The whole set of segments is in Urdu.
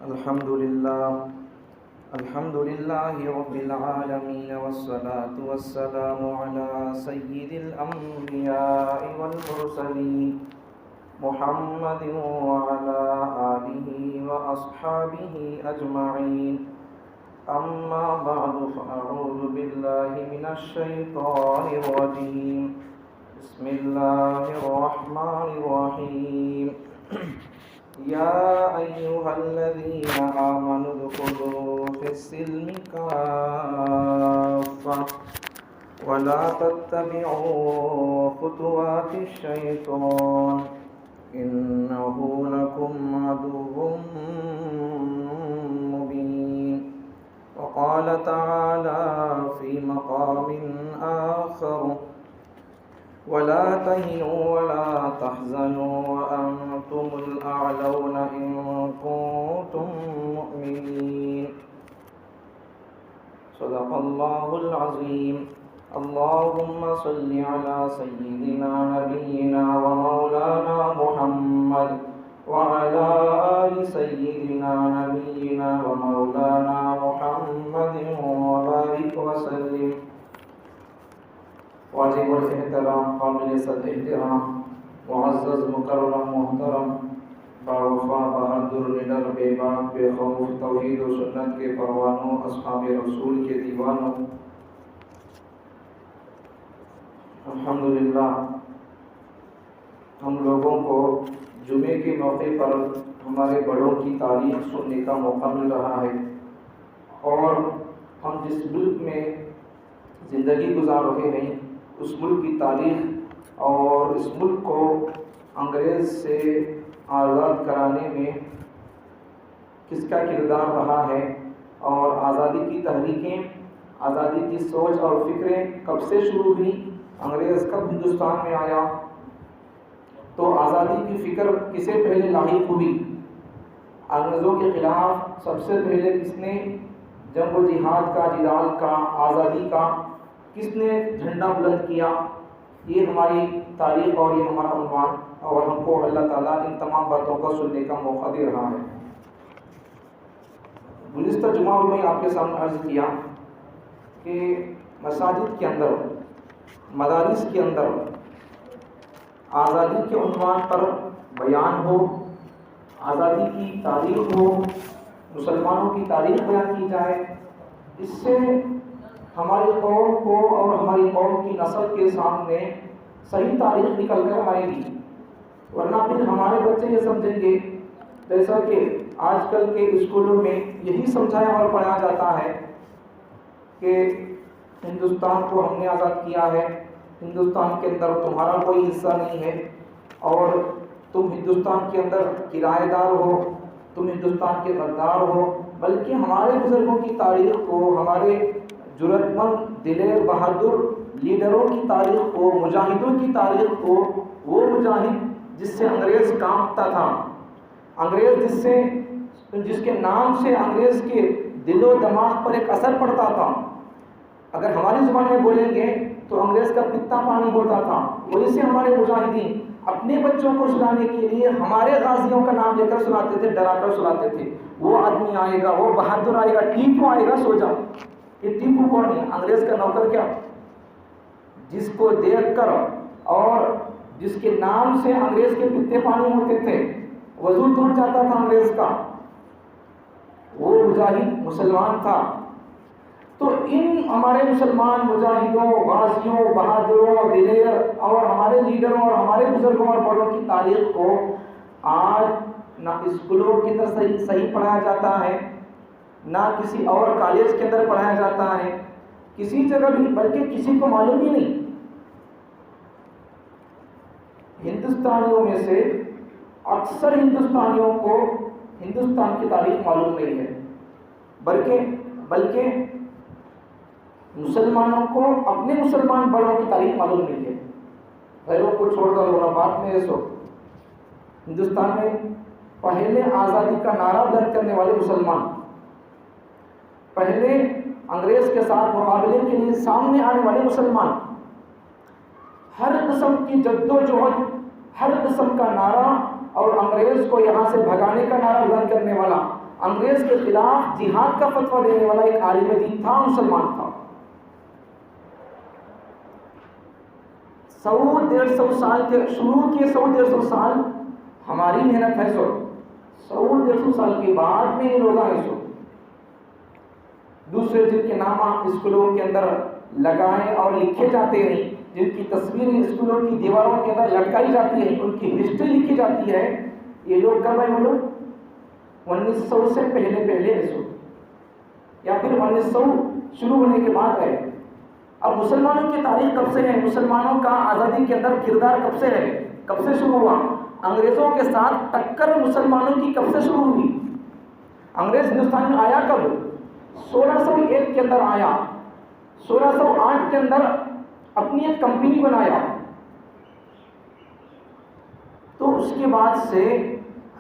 الحمد لله رب العالمين والصلاة والسلام على سيد الأنبياء والمرسلين محمد وعلى آله وأصحابه أجمعين. أما بعد فأعوذ بالله من الشيطان الرجيم. بسم الله الرحمن الرحيم. يا أيها الذين آمنوا ادخلوا في السلم كافة ولا تتبعوا خطوات الشيطان إنه لكم عدو مبين. وقال تعالى في مقام آخر ولا تهنوا ولا تحزنوا وأنتم الأعلون إن كنتم مؤمنين. صدق الله العظيم. اللهم صل على سيدنا نبينا ومولانا محمد وعلى آل سيدنا نبينا ومولانا محمد وبارك وسلم. واجب الاحترام قابل صد احترام معزز مکرم محترم باوفا بہادر نڈر بے باک بے خوف توحید و سنت کے پروانوں اصحاب رسول کے دیوانوں، الحمدللہ ہم لوگوں کو جمعے کے موقع پر ہمارے بڑوں کی تاریخ سننے کا موقع مل رہا ہے، اور ہم جس ملک میں زندگی گزار رہے ہیں اس ملک کی تاریخ اور اس ملک کو انگریز سے آزاد کرانے میں کس کا کردار رہا ہے، اور آزادی کی تحریکیں، آزادی کی سوچ اور فکریں کب سے شروع ہوئی، انگریز کب ہندوستان میں آیا، تو آزادی کی فکر کسے پہلے لاحق ہوئی، انگریزوں کے خلاف سب سے پہلے کس نے جنگ و جہاد کا، جدال کا، آزادی کا کس نے جھنڈا بلند کیا، یہ ہماری تاریخ اور یہ ہمارا عنوان، اور ہم کو اللہ تعالیٰ ان تمام باتوں کو سننے کا موقع دے رہا ہے۔ گزشتہ جمعہ میں آپ کے سامنے عرض کیا کہ مساجد کے اندر، مدارس کے اندر آزادی کے عنوان پر بیان ہو، آزادی کی تاریخ ہو، مسلمانوں کی تاریخ بیان کی جائے، اس سے ہماری قوم کو اور ہماری قوم کی نسل کے سامنے صحیح تاریخ نکل کر آئے گی، ورنہ پھر ہمارے بچے یہ سمجھیں گے جیسا کہ آج کل کے اسکولوں میں یہی سمجھایا اور پڑھایا جاتا ہے کہ ہندوستان کو ہم نے آزاد کیا ہے، ہندوستان کے اندر تمہارا کوئی حصہ نہیں ہے، اور تم ہندوستان کے اندر کرایہ دار ہو، تم ہندوستان کے غدار ہو، بلکہ ہمارے بزرگوں کی تاریخ کو، ہمارے جرأت مند دلیر بہادر لیڈروں کی تاریخ کو، مجاہدوں کی تاریخ کو، وہ مجاہد جس سے انگریز کانپتا تھا، انگریز جس کے نام سے انگریز کے دل و دماغ پر ایک اثر پڑتا تھا، اگر ہماری زبان میں بولیں گے تو انگریز کا پتا پانی ہوتا تھا، وہی سے ہمارے مجاہدین اپنے بچوں کو سنانے کے لیے ہمارے غازیوں کا نام لے کر سناتے تھے، ڈرا کر سناتے تھے، وہ آدمی آئے گا، وہ بہادر آئے گا، ٹیپو آئے گا، سو جا۔ یہ ٹیپو کون ہے؟ انگریز کا نوکر کیا، جس کو دیکھ کر اور جس کے نام سے انگریز کے پتے پانی ہوتے تھے، وضو ٹوٹ جاتا تھا انگریز کا، وہ مجاہد مسلمان تھا۔ تو ان ہمارے مسلمان مجاہدوں، غازیوں، بہادروں، دلیر اور ہمارے لیڈروں اور ہمارے بزرگوں اور بڑوں کی تاریخ کو آج نہ اسکولوں کے اندر صحیح پڑھایا جاتا ہے، نہ کسی اور کالج کے اندر پڑھایا جاتا ہے، کسی جگہ بھی، بلکہ کسی کو معلوم ہی نہیں۔ ہندوستانیوں میں سے اکثر ہندوستانیوں کو ہندوستان کی تاریخ معلوم نہیں ہے، بلکہ مسلمانوں کو اپنے مسلمان بڑوں کی تاریخ معلوم نہیں ہے۔ غیروں کو چھوڑ کر ہونا بات میں سو ہندوستان میں پہلے آزادی کا نعرہ بلند کرنے والے مسلمان، پہلے انگریز کے ساتھ مقابلے کے لیے سامنے آنے والے مسلمان، ہر قسم کی جدوجہد، ہر قسم کا نعرہ اور انگریز کو یہاں سے بھگانے کا نعرہ بلند کرنے والا، انگریز کے خلاف جہاد کا فتویٰ دینے والا ایک عالم دین تھا، مسلمان تھا۔ 100-150 سال کے شروع کے 100-150 سال ہماری محنت ہے، 100-150 سال کے بعد میں یہ لوگ آئے، دوسرے جن کے نام اسکولوں کے اندر لگائے اور لکھے جاتے ہیں، جن کی تصویریں اسکولوں کی دیواروں کے اندر لٹکائی جاتی ہیں، ان کی ہسٹری لکھی جاتی ہے، یہ لوگ کب آئے؟ وہ لوگ 1900 سے پہلے یا پھر 1900 شروع ہونے کے بعد ہے۔ اب مسلمانوں کی تاریخ کب سے ہے؟ مسلمانوں کا آزادی کے اندر کردار کب سے ہے؟ کب سے شروع ہوا؟ انگریزوں کے ساتھ ٹکر مسلمانوں کی کب سے شروع ہوئی؟ انگریز ہندوستان میں آیا کب؟ 1601 کے اندر آیا، 1608 کے اندر اپنی ایک کمپنی بنایا، تو اس کے بعد سے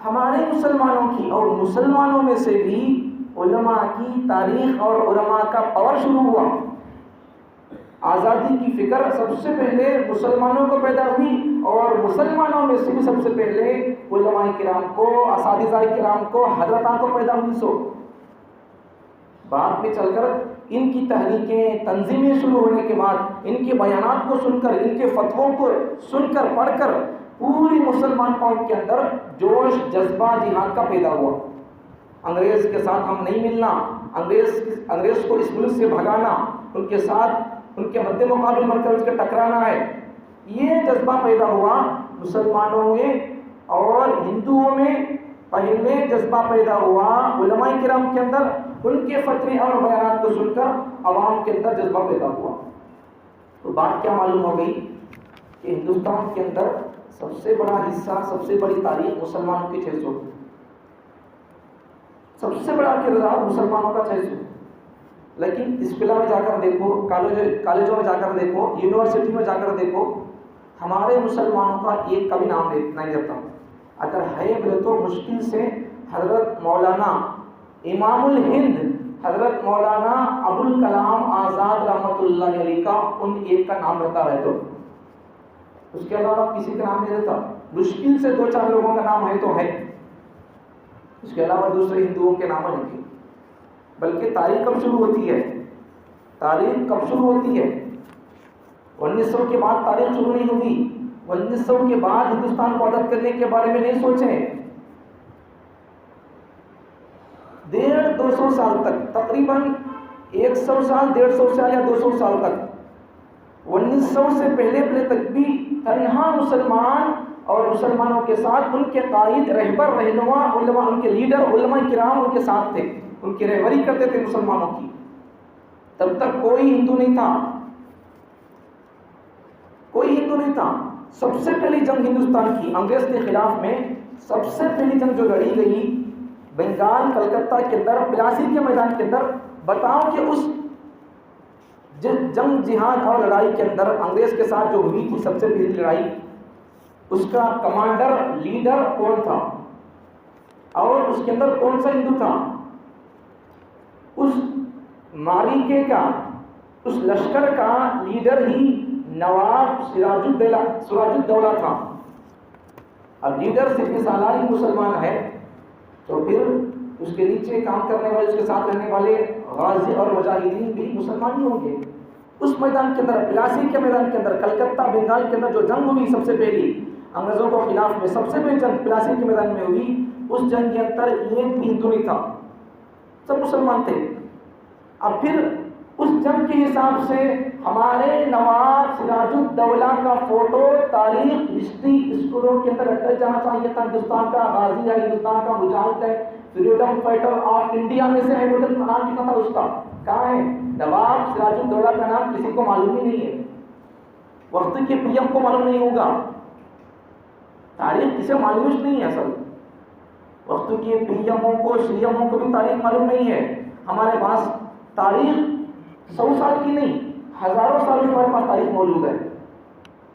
ہمارے مسلمانوں کی اور مسلمانوں میں سے بھی علماء کی تاریخ اور علماء کا پاور شروع ہوا۔ آزادی کی فکر سب سے پہلے مسلمانوں کو پیدا ہوئی، اور مسلمانوں میں سے بھی سب سے پہلے علماء کرام کو، اساتذہ کرام کو، حضرتوں کو پیدا ہوئی۔ بعد میں چل کر ان کی تحریکیں، تنظیمیں شروع ہونے کے بعد ان کے بیانات کو سن کر، ان کے فتووں کو سن کر، پڑھ کر پوری مسلمان قوم کے اندر جوش، جذبہ جہاد کا پیدا ہوا۔ انگریز کے ساتھ ہم نہیں ملنا، انگریز کو اس ملک سے بھگانا، ان کے ساتھ، ان کے مد مقابل بن کر اس کے ٹکرانا ہے، یہ جذبہ پیدا ہوا مسلمانوں میں اور ہندوؤں میں۔ پہلے جذبہ پیدا ہوا علماء کرام کے اندر، ان کے فتوے اور بیانات کو سن کر عوام کے اندر جذبہ پیدا ہوا۔ تو بات کیا معلوم ہو گئی کہ ہندوستان کے اندر سب سے بڑا حصہ، سب سے بڑی تاریخ مسلمانوں کی 600، سب سے بڑا کردار مسلمانوں کا 600۔ لیکن اسکولوں میں جا کر دیکھو، کالجوں میں جا کر دیکھو، یونیورسٹی میں جا کر دیکھو، ہمارے مسلمانوں کا ایک کا بھی نام نہیں لیتا، اگر ہے بولے تو مشکل سے حضرت مولانا امام الہند حضرت مولانا ابوالکلام آزاد رحمۃ اللہ علیہ کا ان ایک کا نام رہتا ہے، تو اس کے علاوہ کسی کا نام نہیں رہتا۔ مشکل سے 2-4 لوگوں کا نام ہے تو ہے، اس کے علاوہ دوسرے ہندوؤں کے نام نہیں۔ بلکہ تاریخ کب شروع ہوتی ہے؟ تاریخ کب شروع ہوتی ہے؟ 1900 کے بعد تاریخ شروع نہیں ہوگی۔ 1900 کے بعد ہندوستان کو آزاد کرنے کے بارے میں نہیں سوچیں۔ 150-200 سال تک، تقریباً 100 سال، 150 سال یا 200 سال تک، 1900 سے پہلے تک بھی تنہا مسلمان اور مسلمانوں کے ساتھ ان کے قائد، رہبر، رہنما، علماء، ان کے لیڈر، علماء کرام ان کے ساتھ تھے، ان کی رہبری کرتے تھے مسلمانوں کی۔ تب تک کوئی ہندو نہیں تھا، کوئی ہندو نہیں تھا۔ سب سے پہلی جنگ ہندوستان کی انگریز کے خلاف میں، سب سے پہلی جنگ جو لڑی گئی بنگال، کلکتہ کے اندر، پلاسی کے میدان کے اندر، بتاؤ کہ اس جنگ، جہاد اور لڑائی کے اندر انگریز کے ساتھ جو ہوئی تھی سب سے پہلی لڑائی، اس کا کمانڈر، لیڈر کون تھا اور اس کے اندر کون سا ہندو تھا؟ اس معرکے کا، اس لشکر کا لیڈر ہی نواب سراج الدولہ تھا۔ اب لیڈر صرف سالاری مسلمان ہے تو پھر اس کے نیچے کام کرنے والے، اس کے ساتھ رہنے والے غازی اور مجاہدین بھی مسلمان ہی ہوں گے۔ اس میدان کے اندر، پلاسی کے میدان کے اندر، کلکتہ، بنگال کے اندر جو جنگ ہوئی سب سے پہلی انگریزوں کے خلاف میں، سب سے پہلی جنگ پلاسی کے میدان میں ہوئی، اس جنگ کے اندر ایک بھی ہندو نہیں تھا، سب مسلمان تھے۔ اب پھر اس جنگ کے حساب سے ہمارے نواب سراج الدولہ کا فوٹو تاریخ، ہسٹری اسکولوں کے اندر رکھا جانا چاہیے تھا۔ ہندوستان کا غازی ہے، ہندوستان کا مجاہد ہے، فریڈم فائٹر آف انڈیا میں سے ہے، نام کتنا تھا اس کا؟ کہاں ہے؟ نواب سراج الدولہ کا نام کسی کو معلوم ہی نہیں ہے، وقت کے پی ایم کو معلوم نہیں ہوگا، تاریخ کسے معلوم نہیں ہے، اصل وقت کے پی ایموں کو، سی ایموں کو بھی تاریخ معلوم نہیں ہے۔ ہمارے پاس تاریخ 100 سال کی نہیں، ہزاروں سال کی ہمارے پاس تاریخ موجود ہے،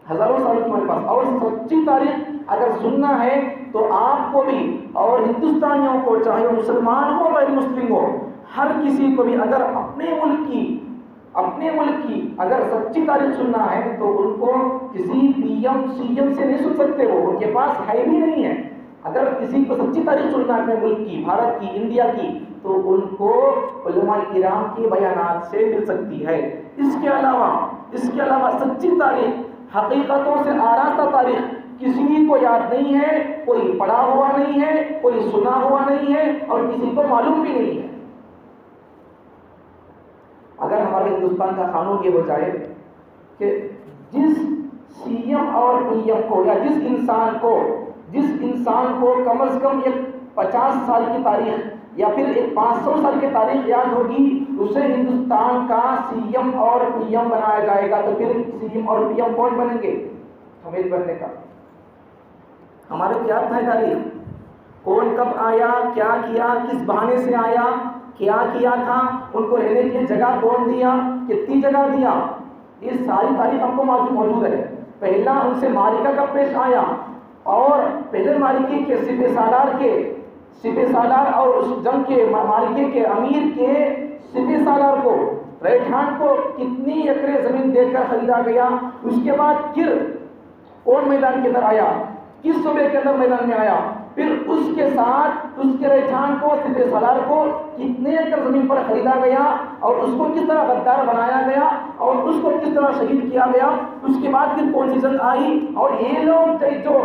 ہزاروں سال کی ہمارے پاس۔ اور سچی تاریخ اگر سننا ہے تو آپ کو بھی اور ہندوستانیوں کو، چاہے وہ مسلمان ہو غیر مسلم ہو، ہر کسی کو بھی اگر اپنے ملک کی اگر سچی تاریخ سننا ہے تو ان کو کسی پی ایم سی ایم سے نہیں سن سکتے، وہ ان کے پاس ہے بھی نہیں ہے، اگر کسی کو سچی تاریخ سننا ہے اپنے ملک کی، بھارت کی، انڈیا کی، تو ان کو علماء کرام کے بیانات سے مل سکتی ہے۔ اس کے علاوہ سچی تاریخ، حقیقتوں سے آراستہ تاریخ کسی کو یاد نہیں ہے، کوئی پڑھا ہوا نہیں ہے، کوئی سنا ہوا نہیں ہے، اور کسی کو معلوم بھی نہیں ہے۔ اگر ہمارے ہندوستان کا قانون یہ ہو جائے کہ جس سی ایم اور پی ایم کو، یا جس انسان کو کم از کم ایک 50 سال کی تاریخ یا پھر ایک 500 سال کی تاریخ یاد ہوگی، اسے ہندوستان کا سی ایم اور پی ایم بنایا جائے گا، تو پھر سی ایم اور پی ایم کون بنیں گے؟ ہمیں بننے کا۔ ہمارے کیا تھا تاریخ، کون کب آیا، کیا کیا، کس بہانے سے آیا، کیا کیا تھا، ان کو رہنے کے لیے جگہ کون دیا، کتنی جگہ دیا، یہ ساری تاریخ ہم کو موجود ہے۔ پہلا ان سے معرکہ کب پیش آیا، اور پہلے معرکے کے سپہ سالار اور اس جنگ کے معرکے کے امیر کے سپہ سالار کو، ریٹھان کو کتنی ایکڑ زمین دے کر خریدا گیا، اس کے بعد پھر کون میدان کے اندر آیا، کس صوبے کے اندر میدان میں آیا، پھر اس کے ساتھ اس کے ریٹھان کو، سپہ سالار کو کتنے ایکڑ زمین پر خریدا گیا، اور اس کو کس طرح غدار بنایا گیا، اور اس کو کس طرح شہید کیا گیا، اس کے بعد پھر کون سی جنگ آئی، اور یہ لوگ جو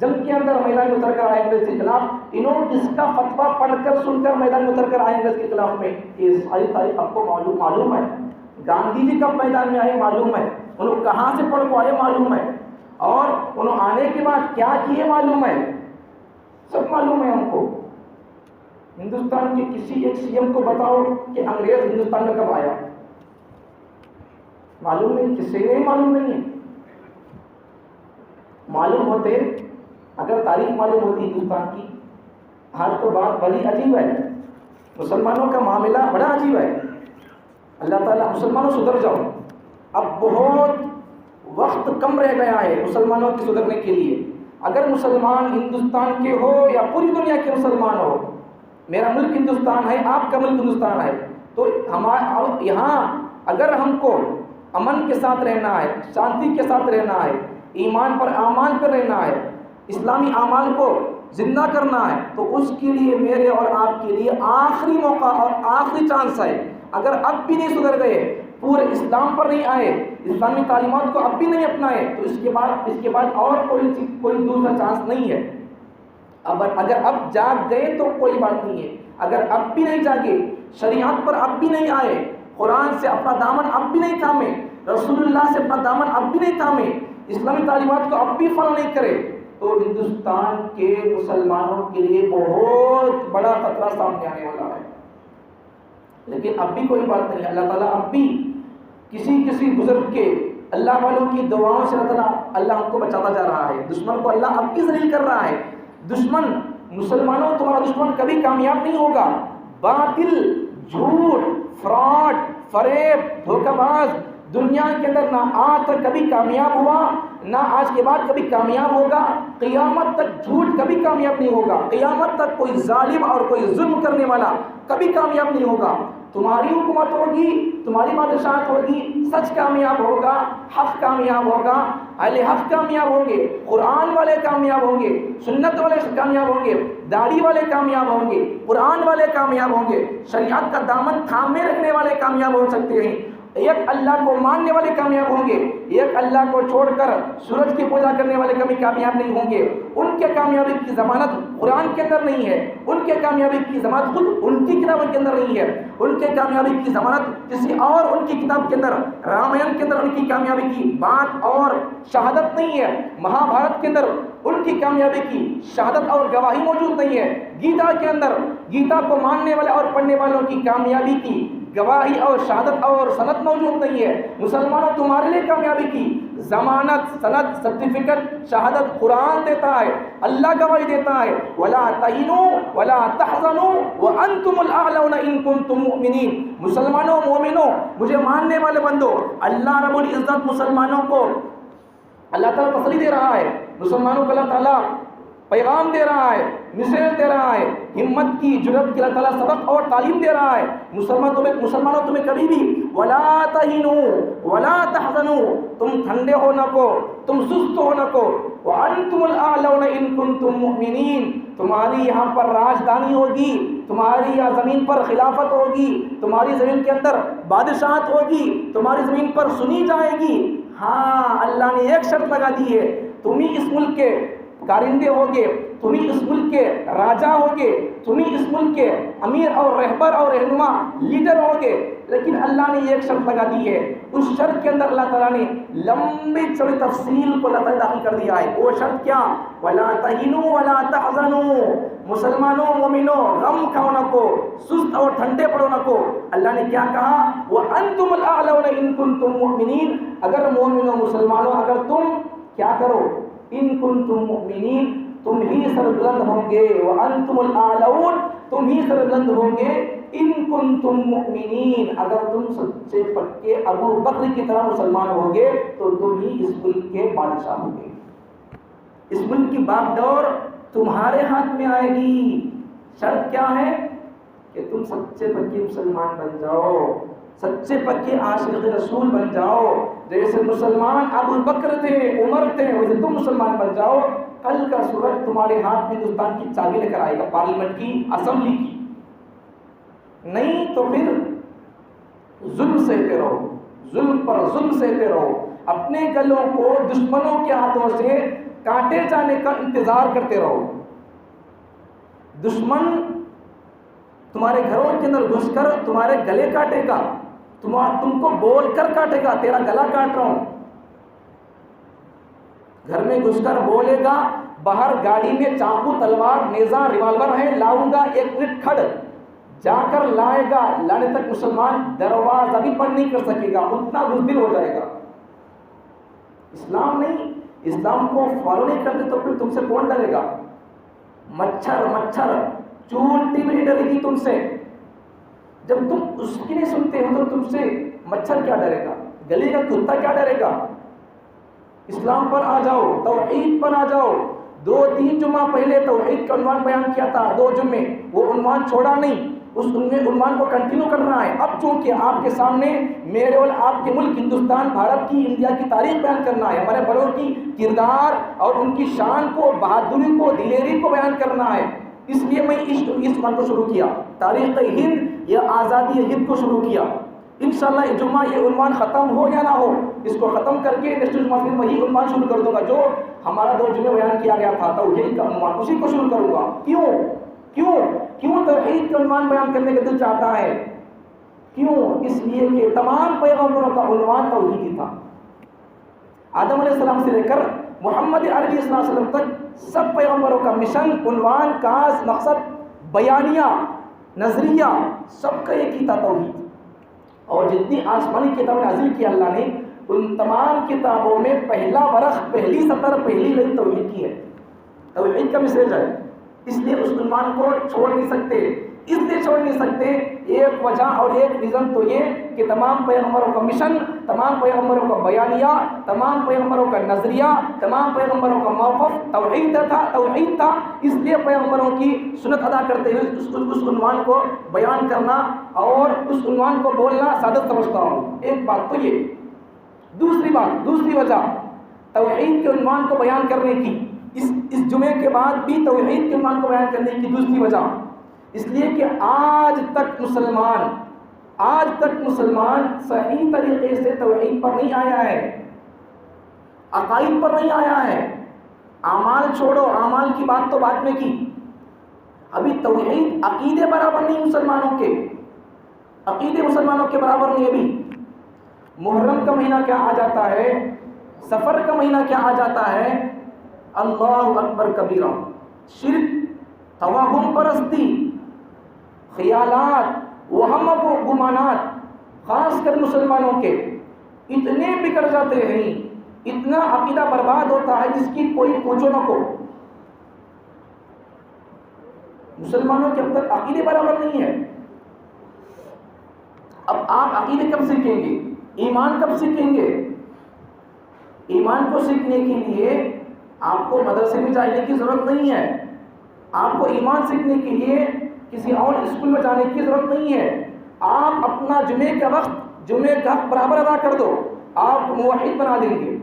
جنگ کے اندر میدان میں اتر کر آئے انگریز کے خلاف، انہوں جس کا فتویٰ پڑھ کر سن کر میدان میں اتر کر آئے انگریز کے خلاف میں، یہ ساری تاریخ آپ کو معلوم ہے۔ گاندھی جی کب میدان میں آئے معلوم ہے، انہوں کہاں سے پڑھ کو آئے معلوم ہے، اور انہوں آنے کے بعد کیا کیے معلوم ہے، سب معلوم ہے ہم کو۔ ہندوستان کے کسی ایک سی ایم کو بتاؤ کہ انگریز ہندوستان میں کب آیا، معلوم نہیں، کسی نے معلوم نہیں ہے۔ معلوم ہوتے، اگر تاریخ معلوم ہوتی ہندوستان کی، آج تو بات بڑی عجیب ہے، مسلمانوں کا معاملہ بڑا عجیب ہے۔ اللہ تعالیٰ مسلمانوں سدھر جاؤ، اب بہت وقت کم رہ گیا ہے مسلمانوں کے سدھرنے کے لیے۔ اگر مسلمان ہندوستان کے ہو یا پوری دنیا کے مسلمان ہو، میرا ملک ہندوستان ہے، آپ کا ملک ہندوستان ہے، تو یہاں اگر ہم کو امن کے ساتھ رہنا ہے، شانتی کے ساتھ رہنا ہے، ایمان پر اعمال پر رہنا ہے، اسلامی اعمال کو زندہ کرنا ہے، تو اس کے لیے میرے اور آپ کے لیے آخری موقع اور آخری چانس ہے۔ اگر اب بھی نہیں سدھر گئے، پورے اسلام پر نہیں آئے، اسلامی تعلیمات کو اب بھی نہیں اپنائے، تو اس کے بعد اور کوئی دوسرا چانس نہیں ہے۔ اگر اب جاگ گئے تو کوئی بات نہیں ہے، اگر اب بھی نہیں جاگے، شریعت پر اب بھی نہیں آئے، قرآن سے اپنا دامن اب بھی نہیں تھامے، رسول اللہ سے اپنا دامن اب بھی نہیں تھامے، اسلامی تعلیمات کو اب بھی فالو نہیں کرے، تو ہندوستان کے مسلمانوں کے لیے بہت بڑا خطرہ سامنے آنے والا ہے۔ لیکن اب بھی کوئی بات نہیں ہے، اللہ تعالیٰ اب بھی کسی بزرگ کے، اللہ والوں کی دعاؤں سے اللہ ہم کو بچاتا جا رہا ہے۔ دشمن کو اللہ اب بھی ذلیل کر رہا ہے۔ دشمن، مسلمانوں تمہارا دشمن کبھی کامیاب نہیں ہوگا۔ باطل، جھوٹ، فراڈ، فریب، دھوکہ باز دنیا کے اندر نہ آج تک کبھی کامیاب ہوا، نہ آج کے بعد کبھی کامیاب ہوگا، قیامت تک جھوٹ کبھی کامیاب نہیں ہوگا، قیامت تک کوئی ظالم اور کوئی ظلم کرنے والا کبھی کامیاب نہیں ہوگا۔ تمہاری حکومت ہوگی، تمہاری بادشاہت ہوگی، سچ کامیاب ہوگا، حق کامیاب ہوگا، اہل حق کامیاب ہوں گے، قرآن والے کامیاب ہوں گے، سنت والے کامیاب ہوں گے، داڑھی والے کامیاب ہوں گے، قرآن والے کامیاب ہوں گے، شریعت کا دامن تھامے رکھنے والے کامیاب ہو سکتے ہیں، ایک اللہ کو ماننے والے کامیاب ہوں گے، ایک اللہ کو چھوڑ کر سورج کی پوجا کرنے والے کبھی کامیاب نہیں ہوں گے۔ ان کے کامیابی کی ضمانت قرآن کے اندر نہیں ہے، ان کے کامیابی کی ضمانت خود ان کی کتابوں کے اندر نہیں ہے، ان کے کامیابی کی ضمانت کسی اور ان کی کتاب کے اندر، رامائن کے اندر ان کی کامیابی کی بات اور شہادت نہیں ہے، مہابھارت کے اندر ان کی کامیابی کی شہادت اور گواہی موجود نہیں ہے، گیتا کے اندر گیتا کو ماننے والے اور پڑھنے والوں کی کامیابی کی گواہی اور شہادت اور سند موجود نہیں ہے۔ مسلمانوں تمہارے لیے کامیابی کی ضمانت، سند، سرٹیفکیٹ، شہادت قرآن دیتا ہے، اللہ گواہی دیتا ہے، وَلَا تَهِنُوا وَلَا تَحْزَنُوا وَأَنْتُمُ الْأَعْلَوْنَ إِن كُنتُم مُؤْمِنِينَ۔ مسلمانوں، مومنوں، مجھے ماننے والے بندو، اللہ رب العزت مسلمانوں کو اللہ تعالیٰ تسلی دے رہا ہے، مسلمانوں کو اللہ تعالیٰ پیغام دے رہا ہے، میسیج دے رہا ہے، ہمت کی، جرأت کی اللہ تعالیٰ سبق اور تعلیم دے رہا ہے۔ مسلمانوں تمہیں کبھی بھی وَلَا تَهِنُوا ولا تحزنوا تم ٹھنڈے ہو نہ کو، تم سست ہو نہ کو، وانتم الاعلون ان کنتم مؤمنین، تمہاری یہاں پر راجدھانی ہوگی، تمہاری یہاں زمین پر خلافت ہوگی، تمہاری زمین کے اندر بادشاہت ہوگی، تمہاری زمین پر سنی جائے گی۔ ہاں اللہ نے ایک شرط لگا دی ہے، تم ہی اس ملک کے کارندے ہوگے، تم ہی اس ملک کے راجا ہوگے، تم ہی اس ملک کے امیر اور رہبر اور رہنما لیڈر ہوگے، لیکن اللہ نے ایک شرط لگا دی ہے۔ اس شرط کے اندر اللہ تعالیٰ نے لمبی چوڑی تفصیل کو اللہ تعالیٰ داخل کر دیا ہے۔ وہ شرط کیا؟ وَلَا تَهِنُوا وَلَا تَحْزَنُوا، مسلمانوں مومنوں غم کھاؤ نہ کو، سست اور ٹھنڈے پڑو نہ کو۔ اللہ نے کیا کہا؟ وَأَنْتُمُ الْأَعْلَوْنَ إِن كُنتُم مُؤْمِنِينَ، اگر مومنوں مسلمانوں اگر تم کیا کرو؟ ان کنتم مؤمنین، تم ہی سربلند ہوں گے، وانتم الاعلون، تم ہی سربلند ہوں گے، ان کنتم مؤمنین، اگر تم سچے پکے ابو بکر کی طرح مسلمان ہو گے تو تم ہی اس ملک کے بادشاہ ہوں گے، اس ملک کی باغ ڈور تمہارے ہاتھ میں آئے گی۔ شرط کیا ہے؟ کہ تم سچے پکے مسلمان بن جاؤ، سچے پکے عاشق رسول بن جاؤ، جیسے مسلمان ابو بکر تھے، عمر تھے، ویسے تم مسلمان بن جاؤ۔ کل کا سورج تمہارے ہاتھ میں ہندوستان کی چابی لے کر آئے گا، پارلیمنٹ کی، اسمبلی کی، نہیں تو پھر ظلم سہتے رہو، ظلم پر ظلم سہتے رہو، اپنے گلوں کو دشمنوں کے ہاتھوں سے کاٹے جانے کا انتظار کرتے رہو۔ دشمن تمہارے گھروں کے اندر گھس کر تمہارے گلے کاٹے گا، تم کو بول کر کاٹے گا، تیرا گلا کاٹ رہا ہوں، گھر میں گھس کر بولے گا، باہر گاڑی میں چاقو تلوار نیزہ ریوالور ہے، لاؤں گا، ایک منٹ کھڑ، جا کر لائے گا، لانے تک مسلمان دروازہ بھی بند نہیں کر سکے گا، اتنا بزدل ہو جائے گا۔ اسلام نہیں، اسلام کو فالو نہیں کرتے تو پھر تم سے کون ڈرے گا؟ مچھر چونٹی بھی نہیں ڈرے گی تم سے، جب تم اس کی نہیں سنتے ہو تو تم سے مچھر کیا ڈرے گا، گلی کا کتا کیا ڈرے گا؟ اسلام پر آ جاؤ، توحید پر آ جاؤ۔ 2-3 جمعہ پہلے توحید کا عنوان بیان کیا تھا، 2 جمعے، وہ عنوان چھوڑا نہیں، اس عنوان کو کنٹینیو کرنا ہے۔ اب چونکہ آپ کے سامنے میرے اور آپ کے ملک ہندوستان، بھارت کی، انڈیا کی تاریخ بیان کرنا ہے، ہمارے بڑوں کی کردار اور ان کی شان کو، بہادری کو، دلیری کو بیان کرنا ہے، اس لیے میں اس عنوان کو شروع کیا، تاریخ ہند یا آزادی ہند کو شروع کیا۔ انشاءاللہ یہ جمعہ یہ عنوان ختم ہو یا نہ ہو، اس کو ختم کر کے نیکسٹ جمعہ پھر وہی عنوان شروع کر دوں گا جو ہمارا 2 جمعے بیان کیا گیا تھا، توحید کا عنوان، اسی کو شروع کروں گا۔ کیوں توحید کا عنوان بیان کرنے کا دل چاہتا ہے؟ کیوں؟ اس لیے کہ تمام پیغمبروں کا عنوان توحید ہی تھا، آدم علیہ السلام سے لے کر محمد عربی صلی اللہ علیہ وسلم تک سب پیغمبروں کا مشن، عنوان، کاز، مقصد، بیانیہ، نظریہ، سب کا ایک ہی تھا، توحید۔ اور جتنی آسمانی کتابیں نازل کی اللہ نے، ان تمام کتابوں میں پہلا ورق، پہلی سطر، پہلی لائن توحید کی ہے، توحید کا میسج ہے، اس لیے اس عنوان کو چھوڑ نہیں سکتے، اس لیے چھوڑ نہیں سکتے، ایک وجہ اور ایک ریزن تو یہ کہ تمام پیغمبروں کا مشن، تمام پیغمبروں کا بیانیہ، تمام پیغمبروں کا نظریہ، تمام پیغمبروں کا موقف توحید تھا، اس لیے پیغمبروں کی سنت ادا کرتے ہوئے اس عنوان کو بیان کرنا اور اس عنوان کو بولنا سعادت سمجھتا ہوں۔ ایک بات تو یہ، دوسری وجہ توحید کے عنوان کو بیان کرنے کی، اس جمعے کے بعد بھی توحید کے عنوان کو بیان کرنے کی دوسری وجہ، اس لیے کہ آج تک مسلمان صحیح طریقے سے توحید پر نہیں آیا ہے، عقائد پر نہیں آیا ہے۔ اعمال چھوڑو، اعمال کی بات تو بعد میں کی، ابھی توحید، عقیدے برابر نہیں مسلمانوں کے، عقیدے مسلمانوں کے برابر نہیں۔ ابھی محرم کا مہینہ کیا آ جاتا ہے، سفر کا مہینہ کیا آ جاتا ہے، اللہ اکبر کبیرہ، شرک، توہم پرستی، خیالات، وہم و گمانات، خاص کر مسلمانوں کے اتنے بگڑ جاتے ہیں، اتنا عقیدہ برباد ہوتا ہے جس کی کوئی پوچھو نہ کو۔ مسلمانوں کے اب تک عقیدے برابر نہیں ہے۔ اب آپ عقیدے کب سیکھیں گے، ایمان کب سیکھیں گے؟ ایمان کو سیکھنے کے لیے آپ کو مدرسے میں جانے کی ضرورت نہیں ہے، آپ کو ایمان سیکھنے کے لیے کسی اور اسکول میں جانے کی ضرورت نہیں ہے۔ آپ اپنا جمعے کا وقت، جمعے کا حق برابر ادا کر دو، آپ کو موحد بنا دیں گے،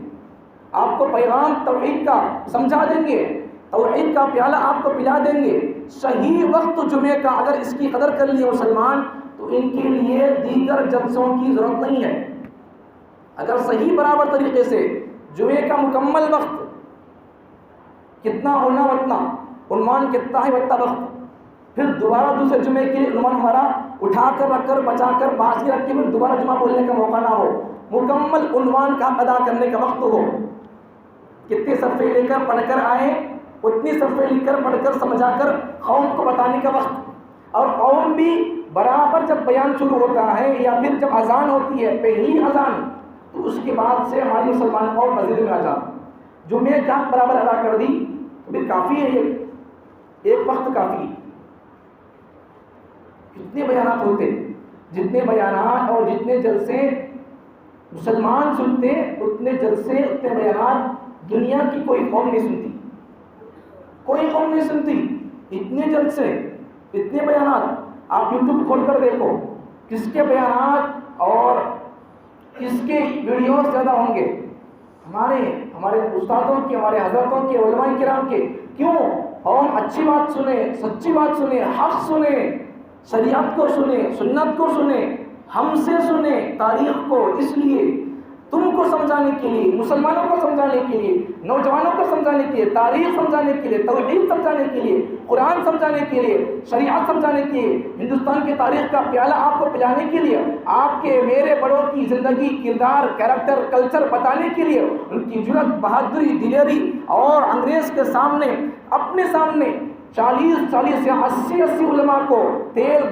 آپ کو پیغام توحید کا سمجھا دیں گے، توحید کا پیالہ آپ کو پلا دیں گے۔ صحیح وقت جمعے کا اگر اس کی قدر کر لیے مسلمان تو ان کے لیے دیگر جلسوں کی ضرورت نہیں ہے۔ اگر صحیح برابر طریقے سے جمعے کا مکمل وقت کتنا ہونا اتنا، عنوان کتنا ہے اتنا وقت، پھر دوبارہ دوسرے جمعے کے لیے عنوان ہمارا اٹھا کر رکھ کر بچا کر باقی رکھ کے پھر دوبارہ جمعہ بولنے کا موقع نہ ہو، مکمل عنوان کا ادا کرنے کا وقت ہو۔ کتنے صفحے لے کر پڑھ کر آئے اتنی صفحے لکھ کر پڑھ کر سمجھا کر قوم کو بتانے کا وقت، اور قوم بھی برابر جب بیان شروع ہوتا ہے یا پھر جب اذان ہوتی ہے پہلی اذان، تو اس کے بعد سے ہماری مسلمان قوم مسجد میں آ جاتی، جمعے کا برابر ادا کر دی تو پھر کافی ہے، ایک وقت کافی۔ کتنے بیانات ہوتے، جتنے بیانات اور جتنے جلسے مسلمان سنتے اتنے جلسے اتنے بیانات دنیا کی کوئی قوم نہیں سنتی، کوئی قوم نہیں سنتی۔ اتنے جلسے اتنے بیانات آپ یوٹیوب کھول کر دیکھو، کس کے بیانات اور کس کے ویڈیوز زیادہ ہوں گے؟ ہمارے استادوں کے، ہمارے حضرتوں کے، علماء کرام کے۔ کیوں؟ قوم اچھی بات سنے، سچی بات سنے، حق سنے، شریعت کو سنے، سنت کو سنے، ہم سے سنے تاریخ کو، اس لیے تم کو سمجھانے کے لیے، مسلمانوں کو سمجھانے کے لیے، نوجوانوں کو سمجھانے کے لیے، تاریخ سمجھانے کے لیے، توحید سمجھانے کے لیے، قرآن سمجھانے کے لیے، شریعت سمجھانے کے لیے، ہندوستان کی تاریخ کا پیالہ آپ کو پلانے کے لیے، آپ کے میرے بڑوں کی زندگی، کردار، کیریکٹر، کلچر بتانے کے لیے، ان کی جرأت، بہادری، دلیری، اور انگریز کے سامنے، اپنے سامنے 40 یا 80 علماء کو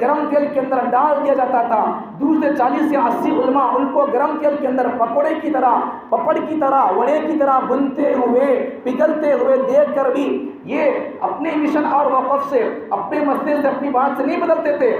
گرم تیل کے اندر ڈال دیا جاتا تھا، دوسرے 40 یا 80 علماء ان کو گرم تیل کے اندر پکوڑے کی طرح، پپڑ کی طرح، وڑے کی طرح بنتے ہوئے، پگھلتے ہوئے دیکھ کر بھی یہ اپنے مشن اور موقف سے، اپنے مسئلے سے، اپنی بات سے نہیں بدلتے تھے،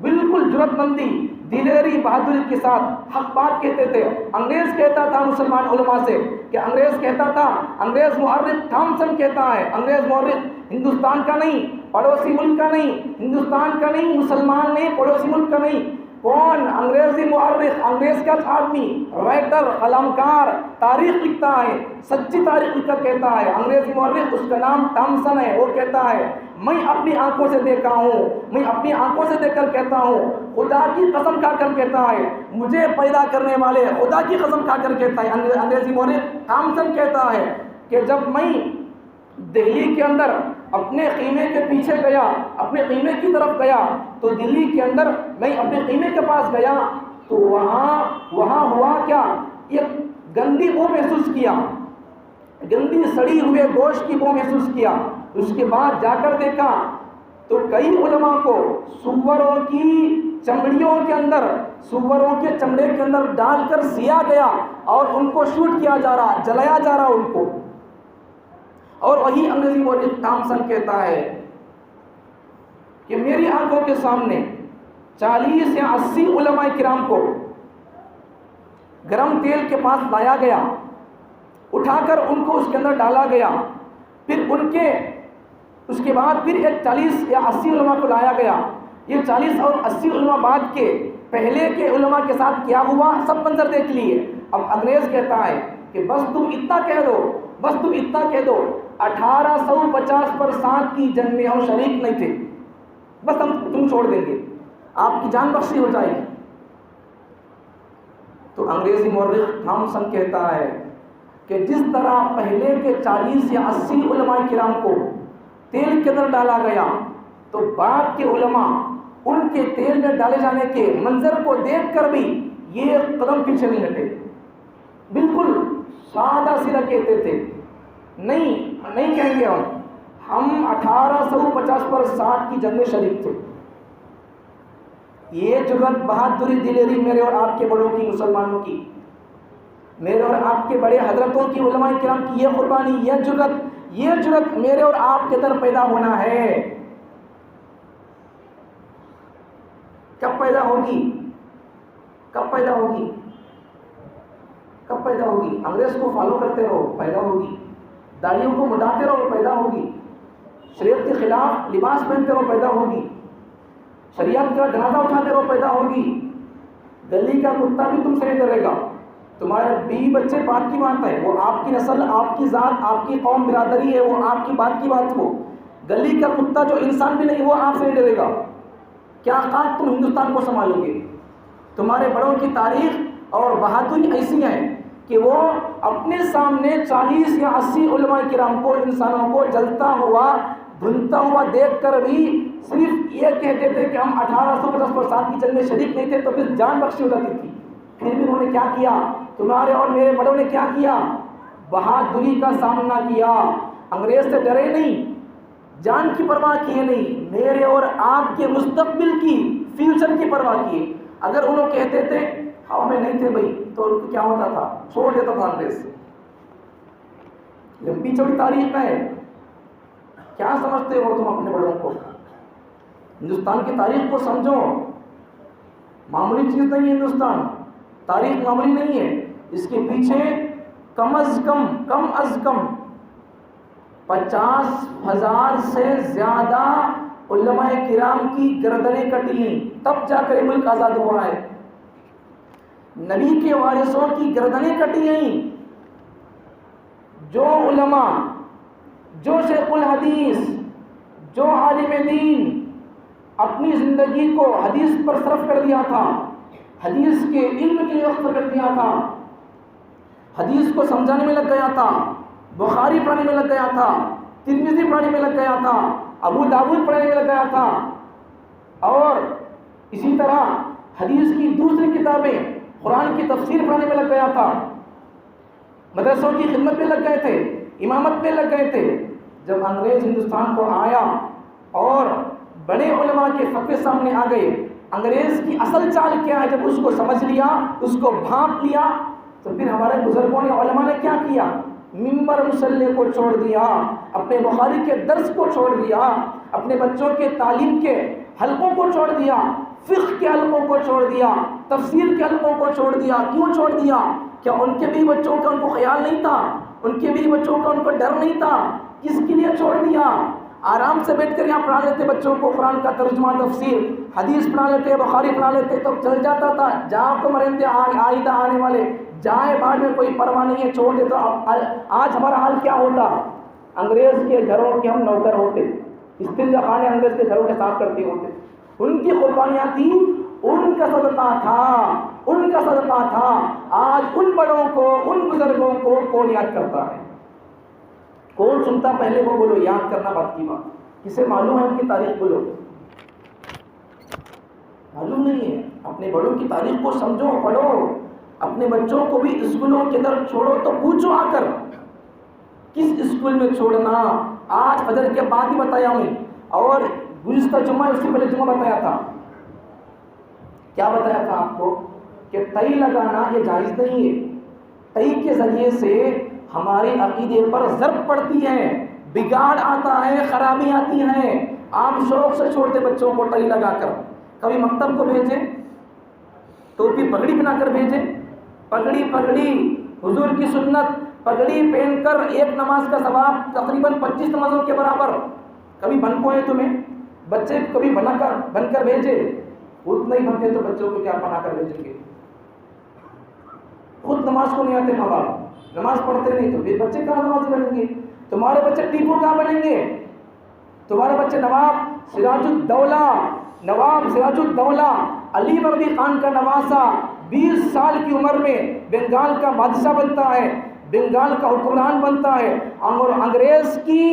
بالکل جرأت مندی، دلیری، بہادری کے ساتھ حق بات کہتے تھے۔ انگریز کہتا تھا مسلمان علماء سے کہ انگریز مورخ تھامسن کہتا ہے، انگریز مورخ ہندوستان کا نہیں، پڑوسی ملک کا نہیں، ہندوستان کا نہیں، مسلمان نہیں، پڑوسی ملک کا نہیں۔ کون؟ انگریزی مورخ، انگریز کا آدمی، رائٹر، قلمکار، تاریخ لکھتا ہے، سچی تاریخ لکھ کر کہتا ہے، انگریزی مورخ، اس کا نام تھامسن ہے، وہ کہتا ہے میں اپنی آنکھوں سے دیکھا ہوں، میں اپنی آنکھوں سے دیکھ کر کہتا ہوں، خدا کی قسم کھا کر کہتا ہے، مجھے پیدا کرنے والے خدا کی قسم کھا کر کہتا ہے، انگریزی مورخ تھامسن کہتا ہے کہ جب میں دہلی کے اندر اپنے خیمے کے پیچھے گیا، اپنے خیمے کی طرف گیا، تو دلی کے اندر میں اپنے خیمے کے پاس گیا تو وہاں ہوا کیا؟ ایک گندی بو محسوس کیا، گندی سڑی ہوئے گوشت کی بو محسوس کیا۔ اس کے بعد جا کر دیکھا تو کئی علماء کو سوروں کی چمڑیوں کے اندر، سوروں کے چمڑے کے اندر ڈال کر سیا گیا اور ان کو شوٹ کیا جا رہا، جلایا جا رہا ان کو۔ اور وہی انگریزی مورخ تھامسن کہتا ہے کہ میری آنکھوں کے سامنے 40 یا 80 علماء کرام کو گرم تیل کے پاس لایا گیا، اٹھا کر ان کو اس کے اندر ڈالا گیا، پھر اس کے بعد پھر ایک 40 یا 80 علماء کو لایا گیا۔ یہ 40 اور 80 علماء بعد کے پہلے کے علماء کے ساتھ کیا ہوا سب منظر دیکھ لیے۔ اب انگریز کہتا ہے کہ بس تم اتنا کہہ دو 1850 پر 7 کی جنگ میں ہم شریک نہیں تھے، بس ہم تم چھوڑ دیں گے، آپ کی جان بخشی ہو جائے گی۔ تو انگریزی مورخ تھامسن کہتا ہے کہ جس طرح پہلے کے 40 یا 80 علماء کرام کو تیل کے اندر ڈالا گیا، تو بعد کے علماء ان کے تیل میں ڈالے جانے کے منظر کو دیکھ کر بھی یہ قدم پیچھے نہیں ہٹے، بالکل سادہ سیدھا کہتے تھے نہیں کہیں گے ہم 1850 پر 7 کی جنگ میں شریک تھے۔ یہ جرأت، بہادری، دلیری میرے اور آپ کے بڑوں کی، مسلمانوں کی، میرے اور آپ کے بڑے حضرتوں کی، علماء کرام کی یہ قربانی، یہ جرأت میرے اور آپ کے اندر پیدا ہونا ہے۔ کب پیدا ہوگی؟ انگریز کو فالو کرتے رہو، پیدا ہوگی۔ داڑھیوں کو مڈاتے رہو، پیدا ہوگی۔ شریعت کے خلاف لباس پہنتے رہو، پیدا ہوگی۔ شریعت کا جنازہ اٹھاتے رہو، پیدا ہوگی۔ گلی کا کتا بھی تم سے نہیں ڈرے گا. تمہارے بیوی بچے بات کی بات ہے، وہ آپ کی نسل، آپ کی ذات، آپ کی قوم برادری ہے، وہ آپ کی بات کی بات ہو. گلی کا کتا جو انسان بھی نہیں وہ آپ سے نہیں ڈرے گا. کیا خاک تم ہندوستان کو سنبھالو گے؟ تمہارے بڑوں کی تاریخ اور بہادری ایسی ہے کہ وہ اپنے سامنے 40 یا 80 علماء کرام کو، انسانوں کو جلتا ہوا بھنتا ہوا دیکھ کر بھی صرف یہ کہتے تھے کہ ہم 1850 کی جنگ میں شریک نہیں تھے، تو پھر جان بخشی ہو جاتی تھی. پھر بھی انہوں نے کیا کیا؟ تمہارے اور میرے بڑوں نے کیا کیا؟ بہادری کا سامنا کیا. انگریز سے ڈرے نہیں، جان کی پرواہ کیے نہیں، میرے اور آپ کے مستقبل کی، فیوچر کی پرواہ کیے. اگر انہوں کہتے تھے ہوا میں نہیں تھے بھائی، تو ان کو کیا ہوتا تھا؟ چھوڑ دیتا تھا انگریز. لمبی چوڑی تاریخ ہے. کیا سمجھتے ہو تم اپنے بڑوں کو؟ ہندوستان کی تاریخ کو سمجھو. معمولی چیز نہیں ہے ہندوستان، تاریخ معمولی نہیں ہے. اس کے پیچھے کم از کم 50,000 سے زیادہ علماء کرام کی گردنیں کٹی ہیں، تب جا کر یہ ملک آزاد ہوا ہے. نبی کے وارثوں کی گردنیں کٹی ہیں. جو علماء، جو شیخ الحدیث، جو عالم دین اپنی زندگی کو حدیث پر صرف کر دیا تھا، حدیث کے علم کے لیے وقف کر دیا تھا، حدیث کو سمجھانے میں لگ گیا تھا، بخاری پڑھنے میں لگ گیا تھا، ترمذی پڑھنے میں لگ گیا تھا، ابو داؤد پڑھنے میں لگ گیا تھا، اور اسی طرح حدیث کی دوسری کتابیں، قرآن کی تفسیر پڑھنے میں لگ گیا تھا، مدرسوں کی خدمت میں لگ گئے تھے، امامت میں لگ گئے تھے. جب انگریز ہندوستان کو آیا اور بڑے علماء کے فتوے سامنے آ گئے، انگریز کی اصل چال کیا ہے جب اس کو سمجھ لیا، اس کو بھانپ لیا، تو پھر ہمارے بزرگوں نے، علماء نے کیا کیا؟ ممبر مصلی کو چھوڑ دیا، اپنے بخاری کے درس کو چھوڑ دیا، اپنے بچوں کے تعلیم کے حلقوں کو چھوڑ دیا، فقہ کے حلقوں کو چھوڑ دیا، تفسیر کے حلقوں کو چھوڑ دیا. کیوں چھوڑ دیا؟ کیا ان کے بھی بچوں کا ان کو خیال نہیں تھا؟ ان کے بھی بچوں کا ان کو ڈر نہیں تھا؟ کس کے لیے چھوڑ دیا؟ آرام سے بیٹھ کر یہاں پڑھا لیتے بچوں کو، قرآن کا ترجمہ، تفسیر، حدیث پڑھا لیتے، بخاری پڑھا لیتے تو چل جاتا تھا. جہاں کو مرندے آئندہ آنے والے جائے بعد میں کوئی پرواہ نہیں ہے، چھوڑ دے. تو آج ہمارا حال کیا ہوتا؟ انگریز کے گھروں کے ہم نوکر ہوتے، استنجا خانے انگریز کے گھروں کے صاف کرتے ہوتے. ان کی قربانیاں تھیں، ان کا صدقہ تھا، ان کا صدقہ تھا. آج ان بڑوں کو، ان بزرگوں کو کون یاد کرتا ہے؟ کون سنتا؟ پہلے وہ بولو. یاد کرنا بات کی بات، کسے معلوم ہے ان کی تاریخ؟ بولو. معلوم نہیں ہے. اپنے بڑوں کی تاریخ کو سمجھو، پڑھو. اپنے بچوں کو بھی اسکولوں کے در چھوڑو تو پوچھو آ کر کس اسکول میں چھوڑنا. آج فجر کے بعد ہی بتایا ہوں، اور گزشتہ جمعہ اس سے پہلے جمعہ بتایا تھا. کیا بتایا تھا آپ کو؟ کہ ٹائی لگانا یہ جائز نہیں ہے. ٹائی کے ذریعے سے ہمارے عقیدے پر ضرب پڑتی ہے، بگاڑ آتا ہے، خرابی آتی ہے. آپ شوق سے چھوڑتے بچوں کو ٹائی لگا کر. کبھی مکتب کو بھیجیں، ٹوپی پگڑی بنا کر بھیجیں. پگڑی حضور کی سنت، پگڑی پہن کر ایک نماز کا ثواب تقریباً 25 نمازوں کے برابر. کبھی بن کو ہے تمہیں؟ بچے کبھی بن کر بھیجے؟ خود نہیں بنتے تو بچوں کو کیا بنا کر بھیجیں گے؟ خود نماز کو نہیں آتے ماں باپ، نماز پڑھتے نہیں، تو پھر بچے کہاں نمازی بنیں گے؟ تمہارے بچے ٹیپو کہاں بنیں گے؟ تمہارے بچے نواب سراج الدولہ علی بردی خان کا نواسہ 20 سال کی عمر میں بنگال کا بادشاہ بنتا ہے، بنگال کا حکمران بنتا ہے، اور انگریز کی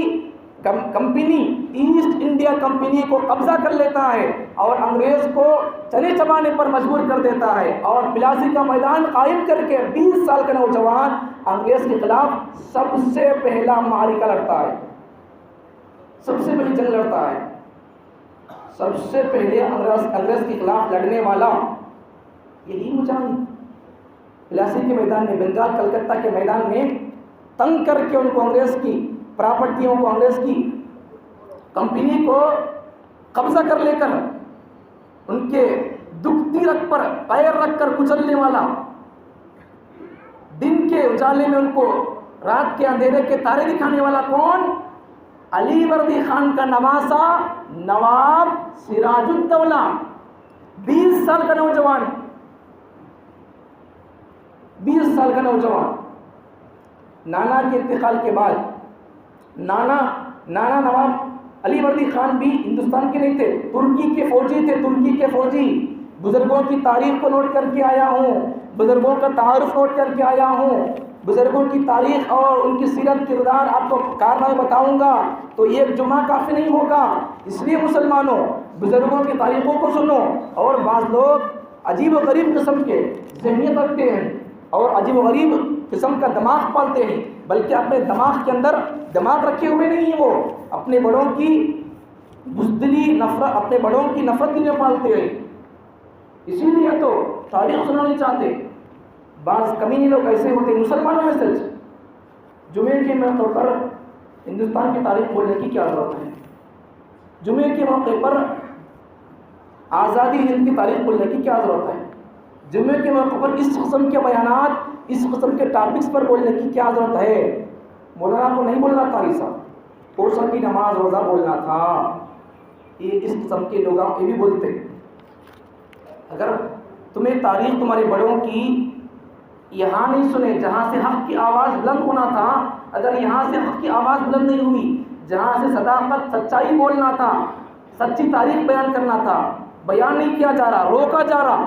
کمپنی، ایسٹ انڈیا کمپنی کو قبضہ کر لیتا ہے اور انگریز کو چنے چبانے پر مجبور کر دیتا ہے، اور پلاسی کا میدان قائم کر کے 20 سال کا نوجوان انگریز کے خلاف سب سے پہلا معرکہ لڑتا ہے، سب سے پہلی جنگ لڑتا ہے. سب سے پہلے انگریز کے خلاف لڑنے والا یہی مجاہد پلاسی کے میدان میں، بنگال کلکتہ کے میدان میں تنگ کر کے ان کو انگریز کی پراپرٹیوں کو، انگریز کی کمپنی کو قبضہ کر لے کر ان کے دکھتی رکھ پر پیر رکھ کر کچلنے والا، دن کے اجالے میں ان کو رات کے اندھیرے کے تارے دکھانے والا کون؟ علی بردی خان کا نواسہ نواب سراج الدولہ. 20 سال کا نوجوان 20 سال کا نوجوان، نانا کے انتقال کے بعد نانا نواب علی وردی خان بھی ہندوستان کے نہیں تھے، ترکی کے فوجی تھے، ترکی کے فوجی۔ بزرگوں کی تاریخ کو نوٹ کر کے آیا ہوں، بزرگوں کا تعارف نوٹ کر کے آیا ہوں، بزرگوں کی تاریخ اور ان کی سیرت کردار آپ کو کارنامے بتاؤں گا تو ایک جمعہ کافی نہیں ہوگا۔ اس لیے مسلمانوں بزرگوں کی تاریخوں کو سنو۔ اور بعض لوگ عجیب و غریب قسم کے ذہنیت رکھتے ہیں اور عجیب و غریب قسم کا دماغ پالتے ہیں، بلکہ اپنے دماغ کے اندر دماغ رکھے ہوئے نہیں ہیں، وہ اپنے بڑوں کی بزدلی نفرت، اپنے بڑوں کی نفرت کے لیے پالتے ہیں، اسی لیے تو تاریخ سننا نہیں چاہتے۔ بعض کمینے لوگ ایسے ہوتے ہیں مسلمانوں میں سچ، جمعے کے موقع پر ہندوستان کی تاریخ بولنے کی کیا ضرورت ہے؟ جمعے کے موقع پر آزادی ہند کی تاریخ بولنے کی کیا ضرورت ہے؟ جمعے کے موقع پر اس قسم کے بیانات، اس قسم کے ٹاپکس پر بولنے کی کیا ضرورت ہے؟ مولانا کو نہیں بولنا تھا، ایسا پورسا کی نماز روزہ بولنا تھا۔ یہ اس قسم کے لوگ یہ بھی بولتے ہیں۔ اگر تمہیں تاریخ تمہارے بڑوں کی یہاں نہیں سنے جہاں سے حق کی آواز بلند ہونا تھا، اگر یہاں سے حق کی آواز بلند نہیں ہوئی جہاں سے صداقت سچائی بولنا تھا، سچی تاریخ بیان کرنا تھا، بیان نہیں کیا جا رہا، روکا جا رہا،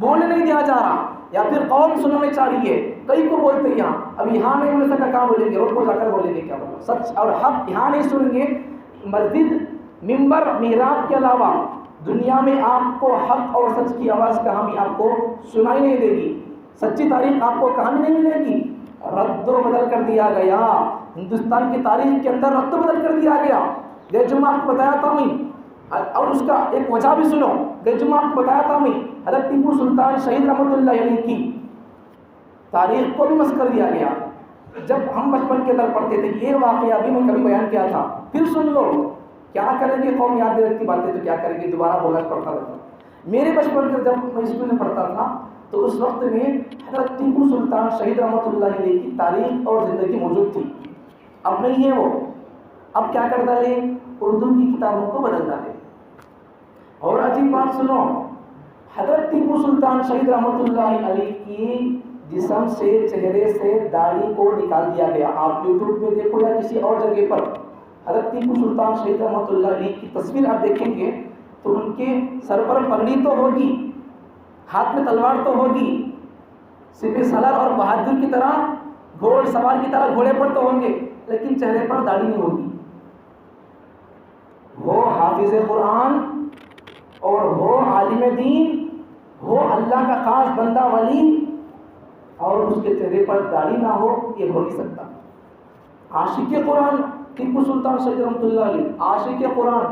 بولنے نہیں دیا جا رہا، یا پھر قوم سننا نہیں چاہ رہی ہے، کئی کو بولتے یہاں اب یہاں نہیں بولنے سکا، کہاں بولیں گے؟ روڈ کو جا کر بولیں گے کیا بولا؟ سچ اور حق یہاں نہیں سنیں گے، مسجد ممبر محراب کے علاوہ دنیا میں آپ کو حق اور سچ کی آواز کہاں بھی آپ کو سنائی نہیں دے گی، سچی تاریخ آپ کو کہاں بھی نہیں ملے گی۔ رد و بدل کر دیا گیا ہندوستان کی تاریخ کے اندر، رد و بدل کر دیا گیا۔ یہ جمعہ آپ کو بتایا تھا میں، اور اس کا ایک وجہ بھی سنو، یہ جمعہ آپ کو بتایا تھا میں، حضرت ٹیپو سلطان شہید رحمۃ اللہ علیہ کی تاریخ کو بھی مس کر دیا گیا۔ جب ہم بچپن کے اندر پڑھتے تھے، یہ واقعہ بھی میں کبھی بیان کیا تھا، پھر سن لو، کیا کریں گے قوم یاد رکھتی باتیں تو کیا کریں گے، دوبارہ بولنا پڑتا رہتا۔ میرے بچپن کے جب میں اسکول میں پڑھتا تھا تو اس وقت میں حضرت ٹیپو سلطان شہید رحمۃ اللہ علیہ کی تاریخ اور زندگی موجود تھی، اب نہیں ہے وہ، اب کیا کر ڈالے، اردو کی کتابوں کو بدل ڈالے۔ اور عجیب بات سنو، حضرت ٹیپو سلطان شہید رحمۃ اللہ علیہ کی جسم سے، چہرے سے داڑھی کو نکال دیا گیا۔ آپ یوٹیوب پہ دیکھو یا کسی اور جگہ پر حضرت ٹیپو سلطان شہید رحمۃ اللہ علیہ کی تصویر آپ دیکھیں گے تو ان کے سر پر پگڑی تو ہوگی، ہاتھ میں تلوار تو ہوگی، سپہ سالار اور بہادر کی طرح گھوڑ سوار کی طرح گھوڑے پر تو ہوں گے، لیکن چہرے پر داڑھی نہیں ہوگی۔ وہ حافظ قرآن اور ہو عالم دین، ہو اللہ کا خاص بندہ ولی، اور اس کے چہرے پر داڑھی نہ ہو، یہ ہو نہیں سکتا۔ عاشق قرآن ٹیپو سلطان شہید رحمۃ اللہ علیہ، عاشق قرآن،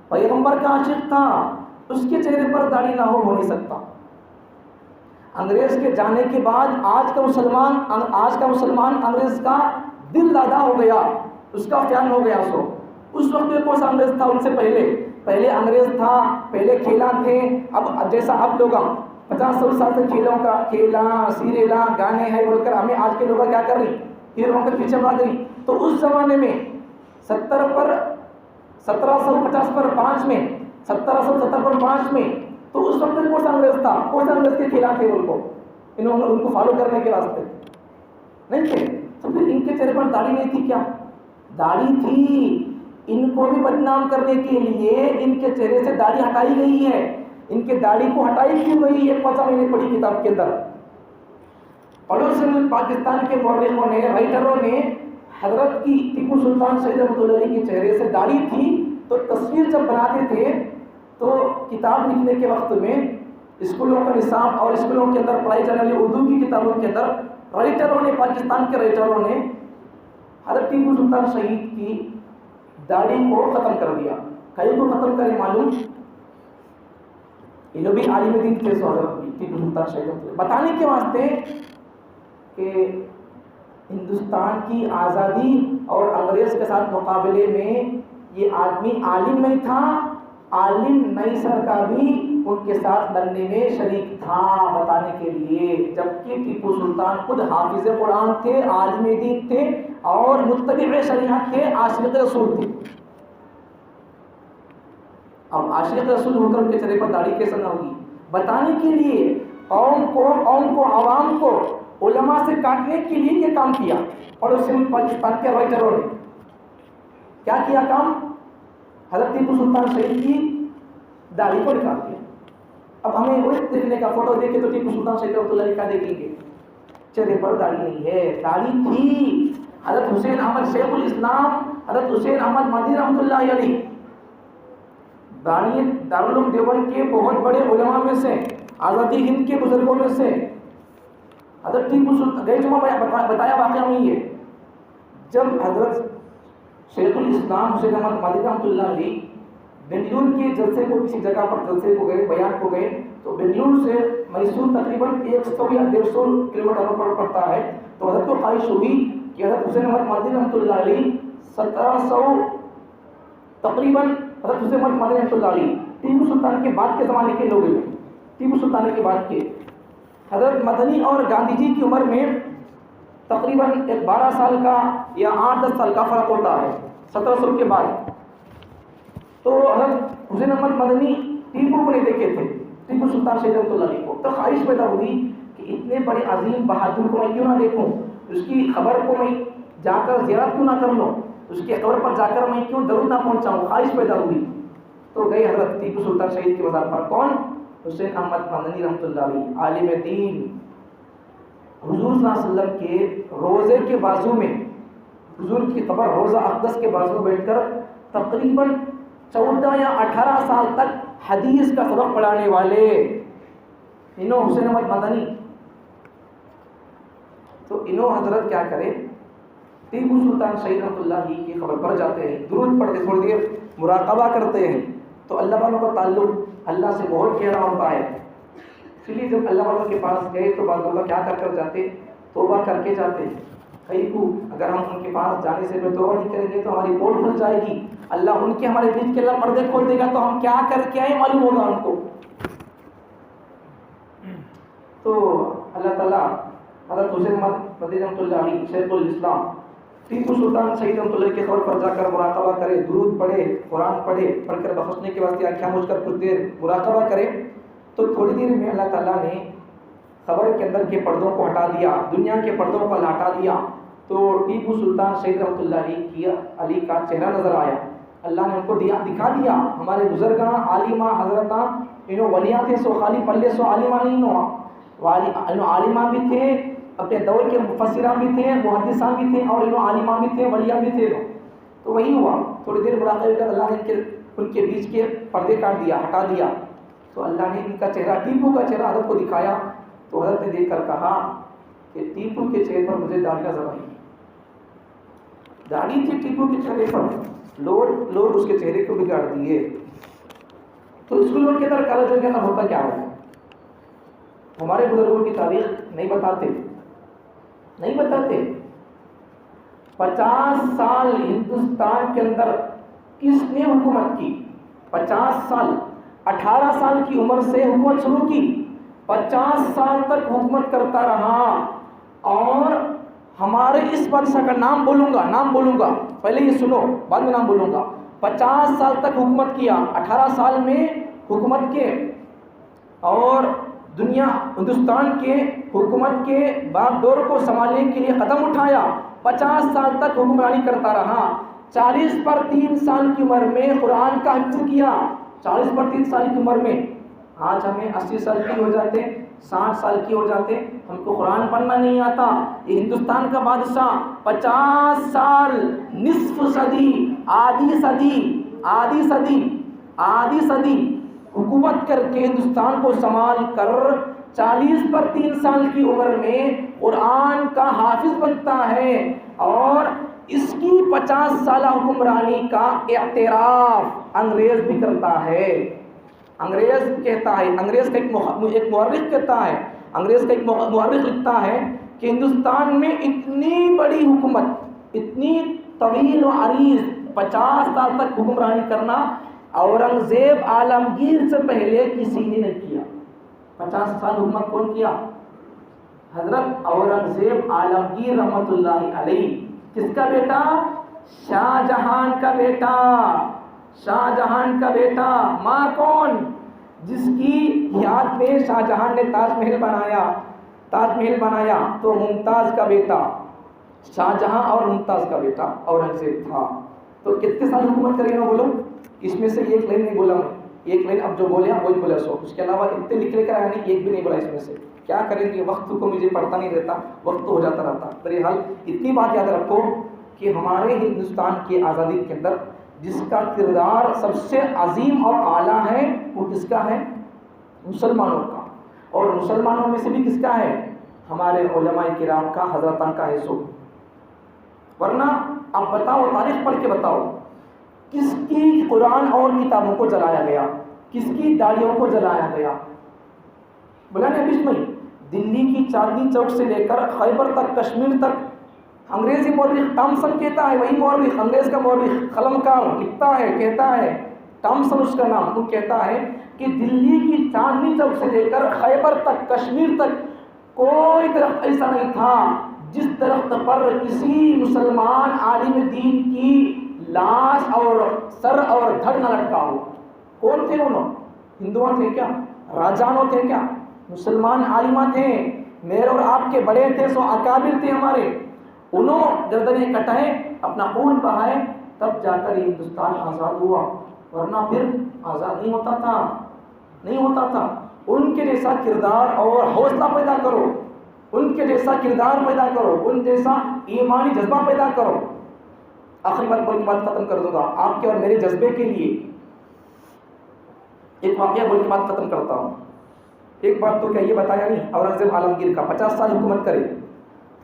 پیغمبر کا عاشق تھا، اس کے چہرے پر داڑھی نہ ہو نہیں سکتا۔ انگریز کے جانے کے بعد آج کا مسلمان انگریز کا دل دادا ہو گیا، اس کا فین ہو گیا۔ اس وقت میں کون سا انگریز تھا ان سے پہلے انگریز تھا، پہلے کھیلا تھے، اب جیسا اب لوگ 50-100 سال سے کھیلا سیریلا گانے ہیں بول کر ہمیں آج کے لوگ کیا کر رہی، ہیرو کے پیچھے بھاگ رہی۔ تو اس زمانے میں 1750 پر 5 میں 1770 پر 5 میں، تو اس وقت میں کون سا انگریز تھا، کون سا انگریز کے کھیلا تھے ان کو فالو کرنے کے واسطے نہیں تھے۔ تو پھر ان کے چہرے پر داڑھی نہیں تھی کیا؟ داڑھی تھی، ان کو بھی بدنام کرنے کے لیے ان کے چہرے سے داڑھی ہٹائی گئی ہے۔ ان کے داڑھی کو ہٹائی کیوں گئی ہے؟ پتہ میں نے پڑھی کتاب کے اندر، پڑوسن پاکستان کے مورخوں نے، رائٹروں نے حضرت کی ٹیپو سلطان شہید رحمۃ اللہ علیہ کے چہرے سے داڑھی تھی تو تصویر جب بناتے تھے تو کتاب لکھنے کے وقت میں اسکولوں کا نصاب اور اسکولوں کے اندر پڑھائی جانے والی اردو کی کتابوں کے اندر رائٹروں نے، پاکستان کے رائٹروں نے حضرت ٹیپو سلطان شہید کی داڑھی کو ختم کر دیا۔ کئی کو ختم کرے معلوم؟ یہ بھی عالم دین تھے ٹیپو سلطان شہید، بتانے کے واسطے کہ ہندوستان کی آزادی اور انگریز کے ساتھ مقابلے میں یہ آدمی عالم نہیں تھا، عالم نئی سر کا بھی ان کے ساتھ لڑنے میں شریک تھا، بتانے کے لیے۔ جبکہ ٹیپو سلطان خود حافظ قرآن تھے، عالم دین تھے اور متبع شریعت تھے، عاشق رسول تھے۔ اب عاشق رسول ہو کر ان کے چہرے پر داڑھی کیسے نہ ہوگی؟ بتانے کے لیے قوم کو عوام کو علماء سے کاٹنے کے لیے یہ کام کیا. اور اس سے پاکستان کے رائٹروں نے کیا کیا کام؟ حضرت ٹیپو سلطان شہید کی داڑھی کو نکال دیا. اب ہمیں وہ دیکھنے کا فوٹو دیکھے تو ٹیپو سلطان شہید رحمۃ اللہ علیہ کا دیکھیں گے چہرے پر داڑھی نہیں ہے، داڑھی تھی. حضرت حسین احمد شیخ الاسلام، حضرت حسین احمد مدنی رحمۃ اللہ علیہ دارالعلوم دیوبند کے بہت بڑے علماء میں سے، آزادی ہند کے بزرگوں میں سے. حضرت ٹیپو سلطان گئے جمعہ بتایا واقعہ نہیں ہے. جب حضرت شیخ الاسلام حسین احمد مدنی رحمۃ اللہ علیہ بنگلور کے جلسے کو، کسی جگہ پر جلسے کو گئے، بیان کو گئے، تو بنگلور سے میسور تقریباً 100 یا 150 کلومیٹر پر پڑتا ہے. تو حضرت کو خواہش ہوئی کہ حضرت حسین احمد مدنی رحمۃ اللہ علیہ 1700 تقریباً حضرت حسین احمد مدنی رحمۃ اللہ علیہ ٹیپو سلطان کے بعد کے زمانے کے لوگ ہیں، ٹیپو سلطان کے بعد کے. حضرت مدنی اور گاندھی جی کی عمر میں تقریباً 12 سال کا یا 8-10 سال کا فرق ہوتا ہے 1700 کے بعد. تو حضرت حسین احمد مدنی ٹیپو کو نہیں دیکھے تھے، ٹیپو سلطان شہید رحمۃ اللہ علیہ کو. تو خواہش پیدا ہوئی کہ اتنے بڑے عظیم بہادر کو میں کیوں نہ دیکھوں، اس کی خبر کو میں جا کر زیارت کیوں نہ کر لوں، اس کے قبر پر جا کر میں کیوں درود نہ پہنچاؤں. خواہش پیدا ہوئی تو گئی حضرت ٹیپو سلطان شہید کے مزار پر. کون؟ حسین احمد مدنی رحمۃ اللہ علیہ، عالم دین. حضور صلی اللہ علیہ وسلم کے روزے کے بازو میں، حضور کی قبر روزہ اقدس کے بازو بیٹھ کر تقریباً 14 یا 18 سال تک حدیث کا سبق پڑھانے والے انہوں حسین احمد مدنی. تو انہوں حضرت کیا کرے، ٹیپو سلطان شہید رحمۃ اللہ علیہ کی خبر پر جاتے ہیں، درود پڑھتے، تھوڑی دیر مراقبہ کرتے ہیں. تو اللہ والوں کا تعلق اللہ سے بہت گہرا ہوتا ہے. اس لیے جب اللہ والوں کے پاس گئے تو بعض لوگ کیا کر جاتے، توبہ کر کے جاتے. کئی کو اگر ہم ان کے پاس جانے سے توبہ نہیں کریں گے تو ہماری پول کھل جائے گی، اللہ ان کے ہمارے بیچ کے اللہ پردے کھول دے گا، تو ہم کیا کر کے آئے معلوم ہوگا ان کو. تو اللہ تعالیٰ حضرت حسین احمد مدنی رحمۃ اللہ علیہ شیخ الاسلام ٹیپو سلطان شہید رحمۃ اللہ علیہ کے طور پر جا کر مراقبہ کرے، درود پڑھے، قرآن پڑھے، پڑھ کر بخشنے کے واسطے آنکھیں موج کر کچھ دیر مراقبہ کرے. تو تھوڑی دیر میں اللہ تعالیٰ نے قبر کے اندر کے پردوں کو ہٹا دیا، دنیا کے پردوں کو ہٹا دیا. تو ٹیپو سلطان شہید رحمۃ اللہ علیہ کا چہرہ نظر آیا. اللہ نے ان کو دکھا دیا. ہمارے بزرگاں عالمہ حضرتاں انہوں ولیاں تھے، سو خالی پلے سو عالمہ نہیں انہوں عالمہ بھی تھے، اپنے دور کے مفسران بھی تھے، محدثان بھی تھے، اور انہوں عالمہ بھی تھے، ولیاں بھی تھے. تو وہی ہوا، تھوڑی دیر مراقبہ کر اللہ نے ان کے بیچ کے پردے کاٹ دیا، ہٹا دیا. تو اللہ نے ان کا چہرہ، ٹیپو کا چہرہ حضرت کو دکھایا. تو حضرت نے دیکھ کر کہا کہ ٹیپو کے چہرے پر مجھے داڑھی نظر آئی. داڑھی تھی ٹیپو کے چہرے پر، لوگ اس کے چہرے کو بگاڑ دیے. تو اسکولوں کے اندر کالجوں کے اندر ہوتا کیا ہے، ہمارے بزرگوں کی تاریخ نہیں بتاتے. 50 سال ہندوستان کے اندر کس نے حکومت کی؟ 50 سال، 18 سال کی عمر سے حکومت شروع کی، 50 سال تک حکومت کرتا رہا. اور ہمارے اس بادشاہ کا نام بولوں گا، پہلے یہ سنو بعد میں نام بولوں گا. 50 سال تک حکومت کیا، 18 سال میں حکومت کے اور ہندوستان کے حکومت کے باغ دور کو سنبھالنے کے لیے قدم اٹھایا. 50 سال تک حکمرانی کرتا رہا. 40 پر 3 سال کی عمر میں قرآن کا حفظ کیا. 40 پر 3 سال کی عمر میں. آج ہمیں 80 سال کی ہو جاتے، 60 سال کی ہو جاتے، ہم کو قرآن پڑھنا نہیں آتا. یہ ہندوستان کا بادشاہ 50 سال، نصف صدی، آدھی صدی حکومت کر کے ہندوستان کو سنبھال کر 40 پر 3 سال کی عمر میں قرآن کا حافظ بنتا ہے. اور اس کی 50 سالہ حکمرانی کا اعتراف انگریز بھی کرتا ہے. انگریز کہتا ہے، انگریز کا ایک مورخ کہتا ہے، انگریز کا ایک مورخ لکھتا ہے کہ ہندوستان میں اتنی بڑی حکومت، اتنی طویل و عریض 50 سال تک حکمرانی کرنا اورنگزیب عالمگیر سے پہلے کسی نے نہیں کیا. 50 سال حکومت کون کیا؟ حضرت اورنگزیب عالمگیر رحمۃ اللہ علیہ. کس کا بیٹا؟ شاہ جہان کا بیٹا. ماں کون؟ جس کی یاد میں شاہ جہاں نے تاج محل بنایا تو ممتاز کا بیٹا شاہ جہاں اور ممتاز کا بیٹا اورنگزیب تھا. تو کتنے سال حکومت کرے گا بولو؟ اس میں سے ایک لائن نہیں بولا میں, ایک لائن اب جو بولے وہی بولا سو, اس کے علاوہ اتنے لکھ لے کر آیا نہیں, ایک بھی نہیں بولا اس میں سے. کیا کریں کہ وقت کو مجھے پڑھتا نہیں رہتا, وقت تو ہو جاتا رہتا. بہرحال اتنی بات یاد رکھو کہ ہمارے ہندوستان کی آزادی کے اندر جس کا کردار سب سے عظیم اور اعلیٰ ہے وہ کس کا ہے؟ مسلمانوں کا. اور مسلمانوں میں سے بھی کس کا ہے؟ ہمارے علماء کرام کا, حضرتان کا ہے. سو ورنہ اب بتاؤ, تاریخ پڑھ کے بتاؤ, کس کی قرآن اور کتابوں کو جلایا گیا, کس کی داڑیوں کو جلایا گیا؟ بولا نہیں ابھی میں دلی کی چاندنی چوک سے لے کر خیبر تک, کشمیر تک, انگریزی مورخ ٹامسن کہتا ہے, وہی مورخ انگریز کا مورخ قلمکار لکھتا ہے, کہتا ہے, ٹامسن اس کا نام, وہ کہتا ہے کہ دلی کی چاندنی چوک سے لے کر خیبر تک, کشمیر تک کوئی درخت ایسا نہیں تھا جس درخت پر کسی مسلمان عالم دین کی لاش اور سر اور دھڑ نہ لٹکا ہو. کون تھے انہوں؟ ہندوؤں تھے کیا؟ راجانوں تھے کیا؟ مسلمان عالمہ تھے, میرے اور آپ کے بڑے تھے, سو اکابر تھے ہمارے. انہوں گردنیں کٹائے, اپنا خون بہائے, تب جا کر یہ ہندوستان آزاد ہوا, ورنہ پھر آزاد نہیں ہوتا تھا, نہیں ہوتا تھا. ان کے جیسا کردار اور حوصلہ پیدا کرو, ان کے جیسا کردار پیدا کرو, ان جیسا ایمانی جذبہ پیدا کرو. آخری بات بول کے بات ختم کر دوں گا. آپ کے اور میرے جذبے کے لیے ایک واقعہ بول کے بات ختم کرتا ہوں. ایک بات تو کیا یہ بتایا نہیں, اورنگزیب عالمگیر کا 50 سال حکومت کرے.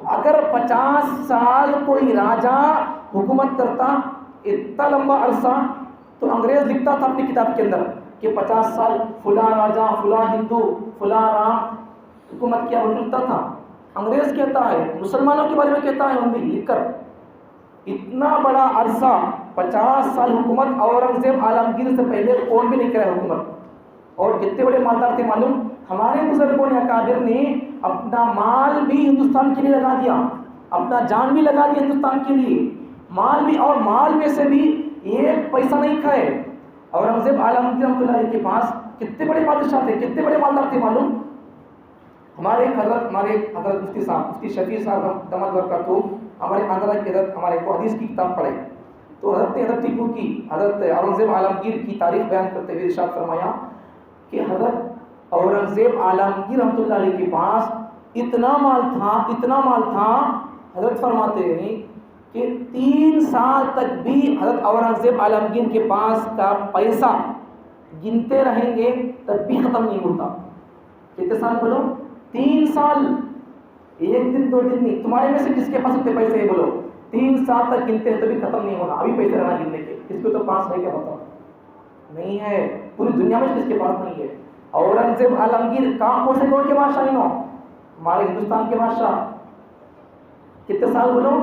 اگر 50 سال کوئی راجا حکومت کرتا اتنا لمبا عرصہ, تو انگریز لکھتا تھا اپنی کتاب کے اندر کہ 50 سال فلاں راجا, فلاں ہندو, فلاں رام حکومت کیا, وہ لکھتا تھا. انگریز کہتا ہے, مسلمانوں کے بارے میں کہتا ہے, ہم بھی لکھ کر اتنا بڑا عرصہ 50 سال حکومت اورنگزیب عالمگیر سے پہلے کون بھی نہیں کرا حکومت. اور کتنے بڑے مالدار تھے معلوم؟ ہمارے بزرگوں نے, اکابر نے اپنا مال بھی ہندوستان کے لیے لگا دیا, اپنا جان بھی لگا دیا ہندوستان کے لیے, مال بھی, اور مال میں سے بھی ایک پیسہ نہیں کھائے. اورنگزیب عالمگیر رحمۃ اللہ علیہ کے پاس کتنے بڑے بادشاہ تھے, کتنے بڑے مالدار تھے معلوم؟ ہمارے حضرت مفتی صاحب, مفتی شفیع صاحب دامت برکاتہ, ہمارے حضرت کے حضرت ہمارے کو حدیث کی کتاب پڑھے, تو حضرت ٹیپو کی, حضرت اورنگزیب عالمگیر کی تاریخ بیان کرتے ہوئے ارشاد فرمایا کہ حضرت اورنگزیب عالمگیر رحمۃ اللہ علیہ کے پاس اتنا مال تھا, اتنا مال تھا, حضرت فرماتے ہیں کہ 3 سال تک بھی حضرت اورنگزیب عالمگیر کے پاس کا پیسہ گنتے رہیں گے تب بھی ختم نہیں ہوتا. کتنے سال بولو؟ 3 سال, ایک دن 2 دن نہیں. تمہارے میں سے جس کے پاس اتنے پیسے ہیں بولو 3 سال تک گنتے ہیں تبھی ختم نہیں ہونا. ابھی پیسے رہنا گننے کے, اس کو تو پاس ہے کیا بتاؤ؟ نہیں ہے, پوری دنیا میں جس کے پاس نہیں ہے. اورنگزیب عالمگیر کہاں کون سے دور کے بادشاہ ہیں؟ ہمارے ہندوستان کے بادشاہ. کتنے سال بولو؟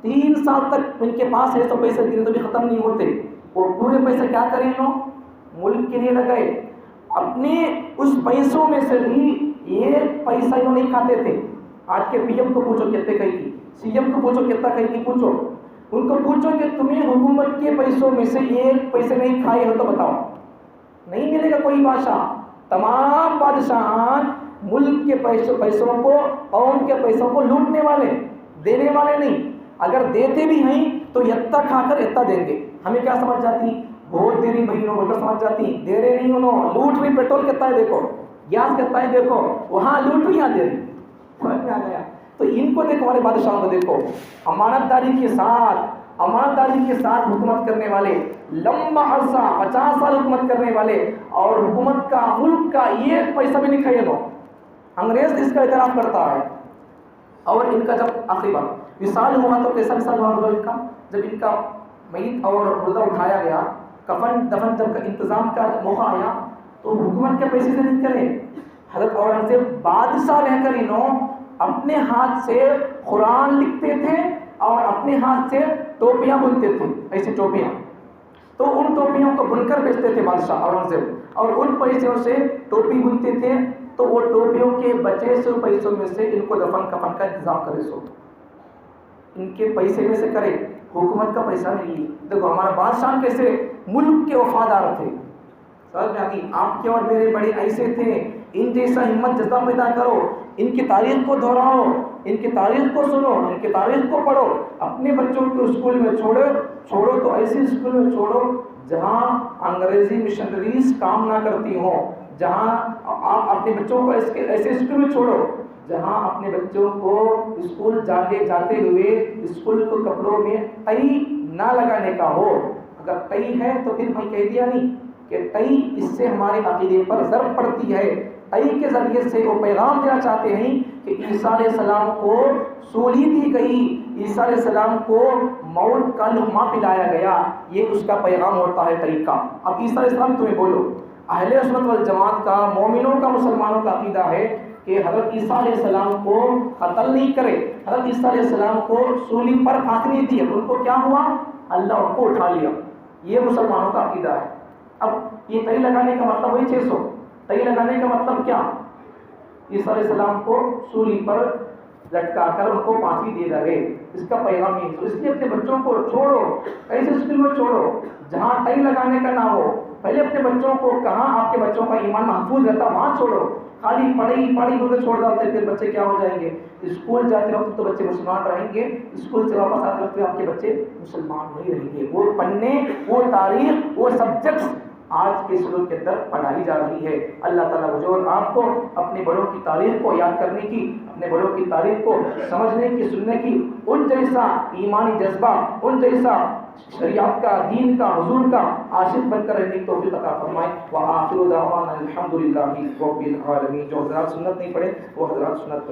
3 سال تک ان کے پاس ہے تو پیسے گنے تو بھی ختم نہیں ہوتے. اور پورے پیسے کیا کریں انہوں؟ ملک کے لیے لگائے. اپنے اس پیسوں میں سے بھی ایک پیسہ انہوں نہیں کھاتے تھے. آج کے پی ایم کو پوچھو کتنے کہیں کی, سی ایم کو پوچھو کتنا کہیں کی, پوچھو ان کو, پوچھو کہ تمہیں حکومت کے پیسوں میں سے ایک پیسے نہیں کھائے ہو تو بتاؤ. نہیں ملے گا کوئی بادشاہ. تمام بادشاہان ملک کے پیسوں کو, قوم کے پیسوں کو لوٹنے والے, دینے والے نہیں. اگر دیتے بھی ہیں تو یتا کھا کر یتا دیں گے. ہمیں کیا سمجھ جاتی؟ بہت دے رہی بھائیوں, بول کر سمجھ جاتی, دے رہے نہیں انہوں, لوٹ رہی. پیٹرول کتنا ہے دیکھو, گیس کتنا ہے دیکھو, وہاں لوٹ رہی, یہاں دے رہی. سمجھ میں آ گیا؟ تو ان کو دیکھو, ہمارے بادشاہوں کو دیکھو, امانت داری کے ساتھ حکومت کرنے والے, لمبا عرصہ 50 سال حکومت کرنے والے, اور حکومت کا, ملک کا ایک پیسہ بھی نہیں کھائے لو. انگریز اس کا اعتراف کرتا ہے. اور ان کا جب آخری بار وصال ہوا تو کیسا وصال ہوا ان کا؟ جب ان کا میت اور مردہ اٹھایا گیا, کفن دفن جب کا انتظام کا موقع آیا تو حکومت کے پیسے سے نہیں کرے. حضرت اورنگزیب بادشاہ رہ کر انہوں اپنے ہاتھ سے قرآن لکھتے تھے اور اپنے ہاتھ سے ٹوپیاں بنتے تھے, ایسی ٹوپیاں. تو ان ٹوپیوں کو بن کر بیچتے تھے بادشاہ اورنگزیب, اور ان پیسوں سے ٹوپی بنتے تھے. تو وہ ٹوپیوں کے بچے سے پیسوں میں سے ان کو دفن کفن کا انتظام کرے. سو ان کے پیسے میں سے کرے, حکومت کا پیسہ نہیں. دیکھو ہمارا بادشاہ کیسے ملک کے وفادار تھے, سمجھ میں آ گئی؟ آپ کے اور میرے بڑے ایسے تھے، ان جیسا ہمت جذبہ پیدا کرو، ان کی تاریخ کو دہراؤ، ان کی تاریخ کو سنو، ان کی تاریخ کو پڑھو، اپنے بچوں کو اسکول میں چھوڑو تو ایسے اسکول میں چھوڑو جہاں انگریزی مشنریز کام نہ کرتی ہوں، جہاں آپ اپنے بچوں کو ایسے اسکول میں چھوڑو جہاں اپنے بچوں کو اسکول جاتے ہوئے اسکول کے کپڑوں میں ٹئی نہ لگانے کا ہو۔ اگر ٹئی ہے تو پھر میں کہہ دیا نہیں کہ ٹئی، اس سے ہمارے عقیدے پر ضرب پڑتی ہے۔ ٹئی کے ذریعے سے وہ پیغام دینا چاہتے ہیں کہ عیسیٰ علیہ السلام کو سولی دی گئی، عیسیٰ علیہ السلام کو موت کا لقمہ پلایا گیا، یہ اس کا پیغام ہوتا ہے ٹئی کا۔ اب عیسیٰ علیہ السلام تمہیں بولو، اہل سنت والجماعت کا، مومنوں کا، مسلمانوں کا عقیدہ ہے کہ حضرت عیسیٰ علیہ السلام کو قتل نہیں کرے، حضرت عیسیٰ علیہ السلام کو سولی پر پھانسی نہیں دی، ان کو کیا ہوا؟ اللہ ان کو اٹھا لیا، یہ مسلمانوں کا عقیدہ ہے۔ اب یہ ٹئی لگانے کا مطلب وہی 600، ٹئی لگانے کا مطلب کیا؟ عیسیٰ علیہ السلام کو سولی پر لٹکا کر ان کو پھانسی دے رہے، اس کا پیغام یہ ہے۔ اس لیے اپنے بچوں کو چھوڑو، ایسے اسکول میں چھوڑو جہاں ٹئی لگانے کا نہ ہو۔ پہلے اپنے بچوں کو کہاں آپ کے بچوں کا ایمان محفوظ رہتا وہاں چھوڑو، خالی پڑھی بول کے چھوڑ ڈالتے، پھر بچے کیا ہو جائیں گے؟ اسکول جاتے وقت تو بچے مسلمان رہیں گے، اسکول سے واپس آتے وقت آپ کے بچے مسلمان نہیں رہیں گے۔ وہ پڑھنے، وہ تاریخ، وہ سبجیکٹس آج کے سلوک کے اندر پڑھائی جا رہی ہے۔ اللہ تعالیٰ مجھے اور آپ کو اپنے بڑوں کی تاریخ کو یاد کرنے کی، اپنے بڑوں کی تاریخ کو سمجھنے کی، سننے کی، ان جیسا ایمانی جذبہ، ان جیسا شریعت کا، دین کا، حضور کا عاشق بن کر رہنے کی توفیق عطا فرمائے۔ وآخر دعوانا الحمدللہ رب العالمین۔ جو حضرات سنت نہیں پڑھے وہ حضرات سنت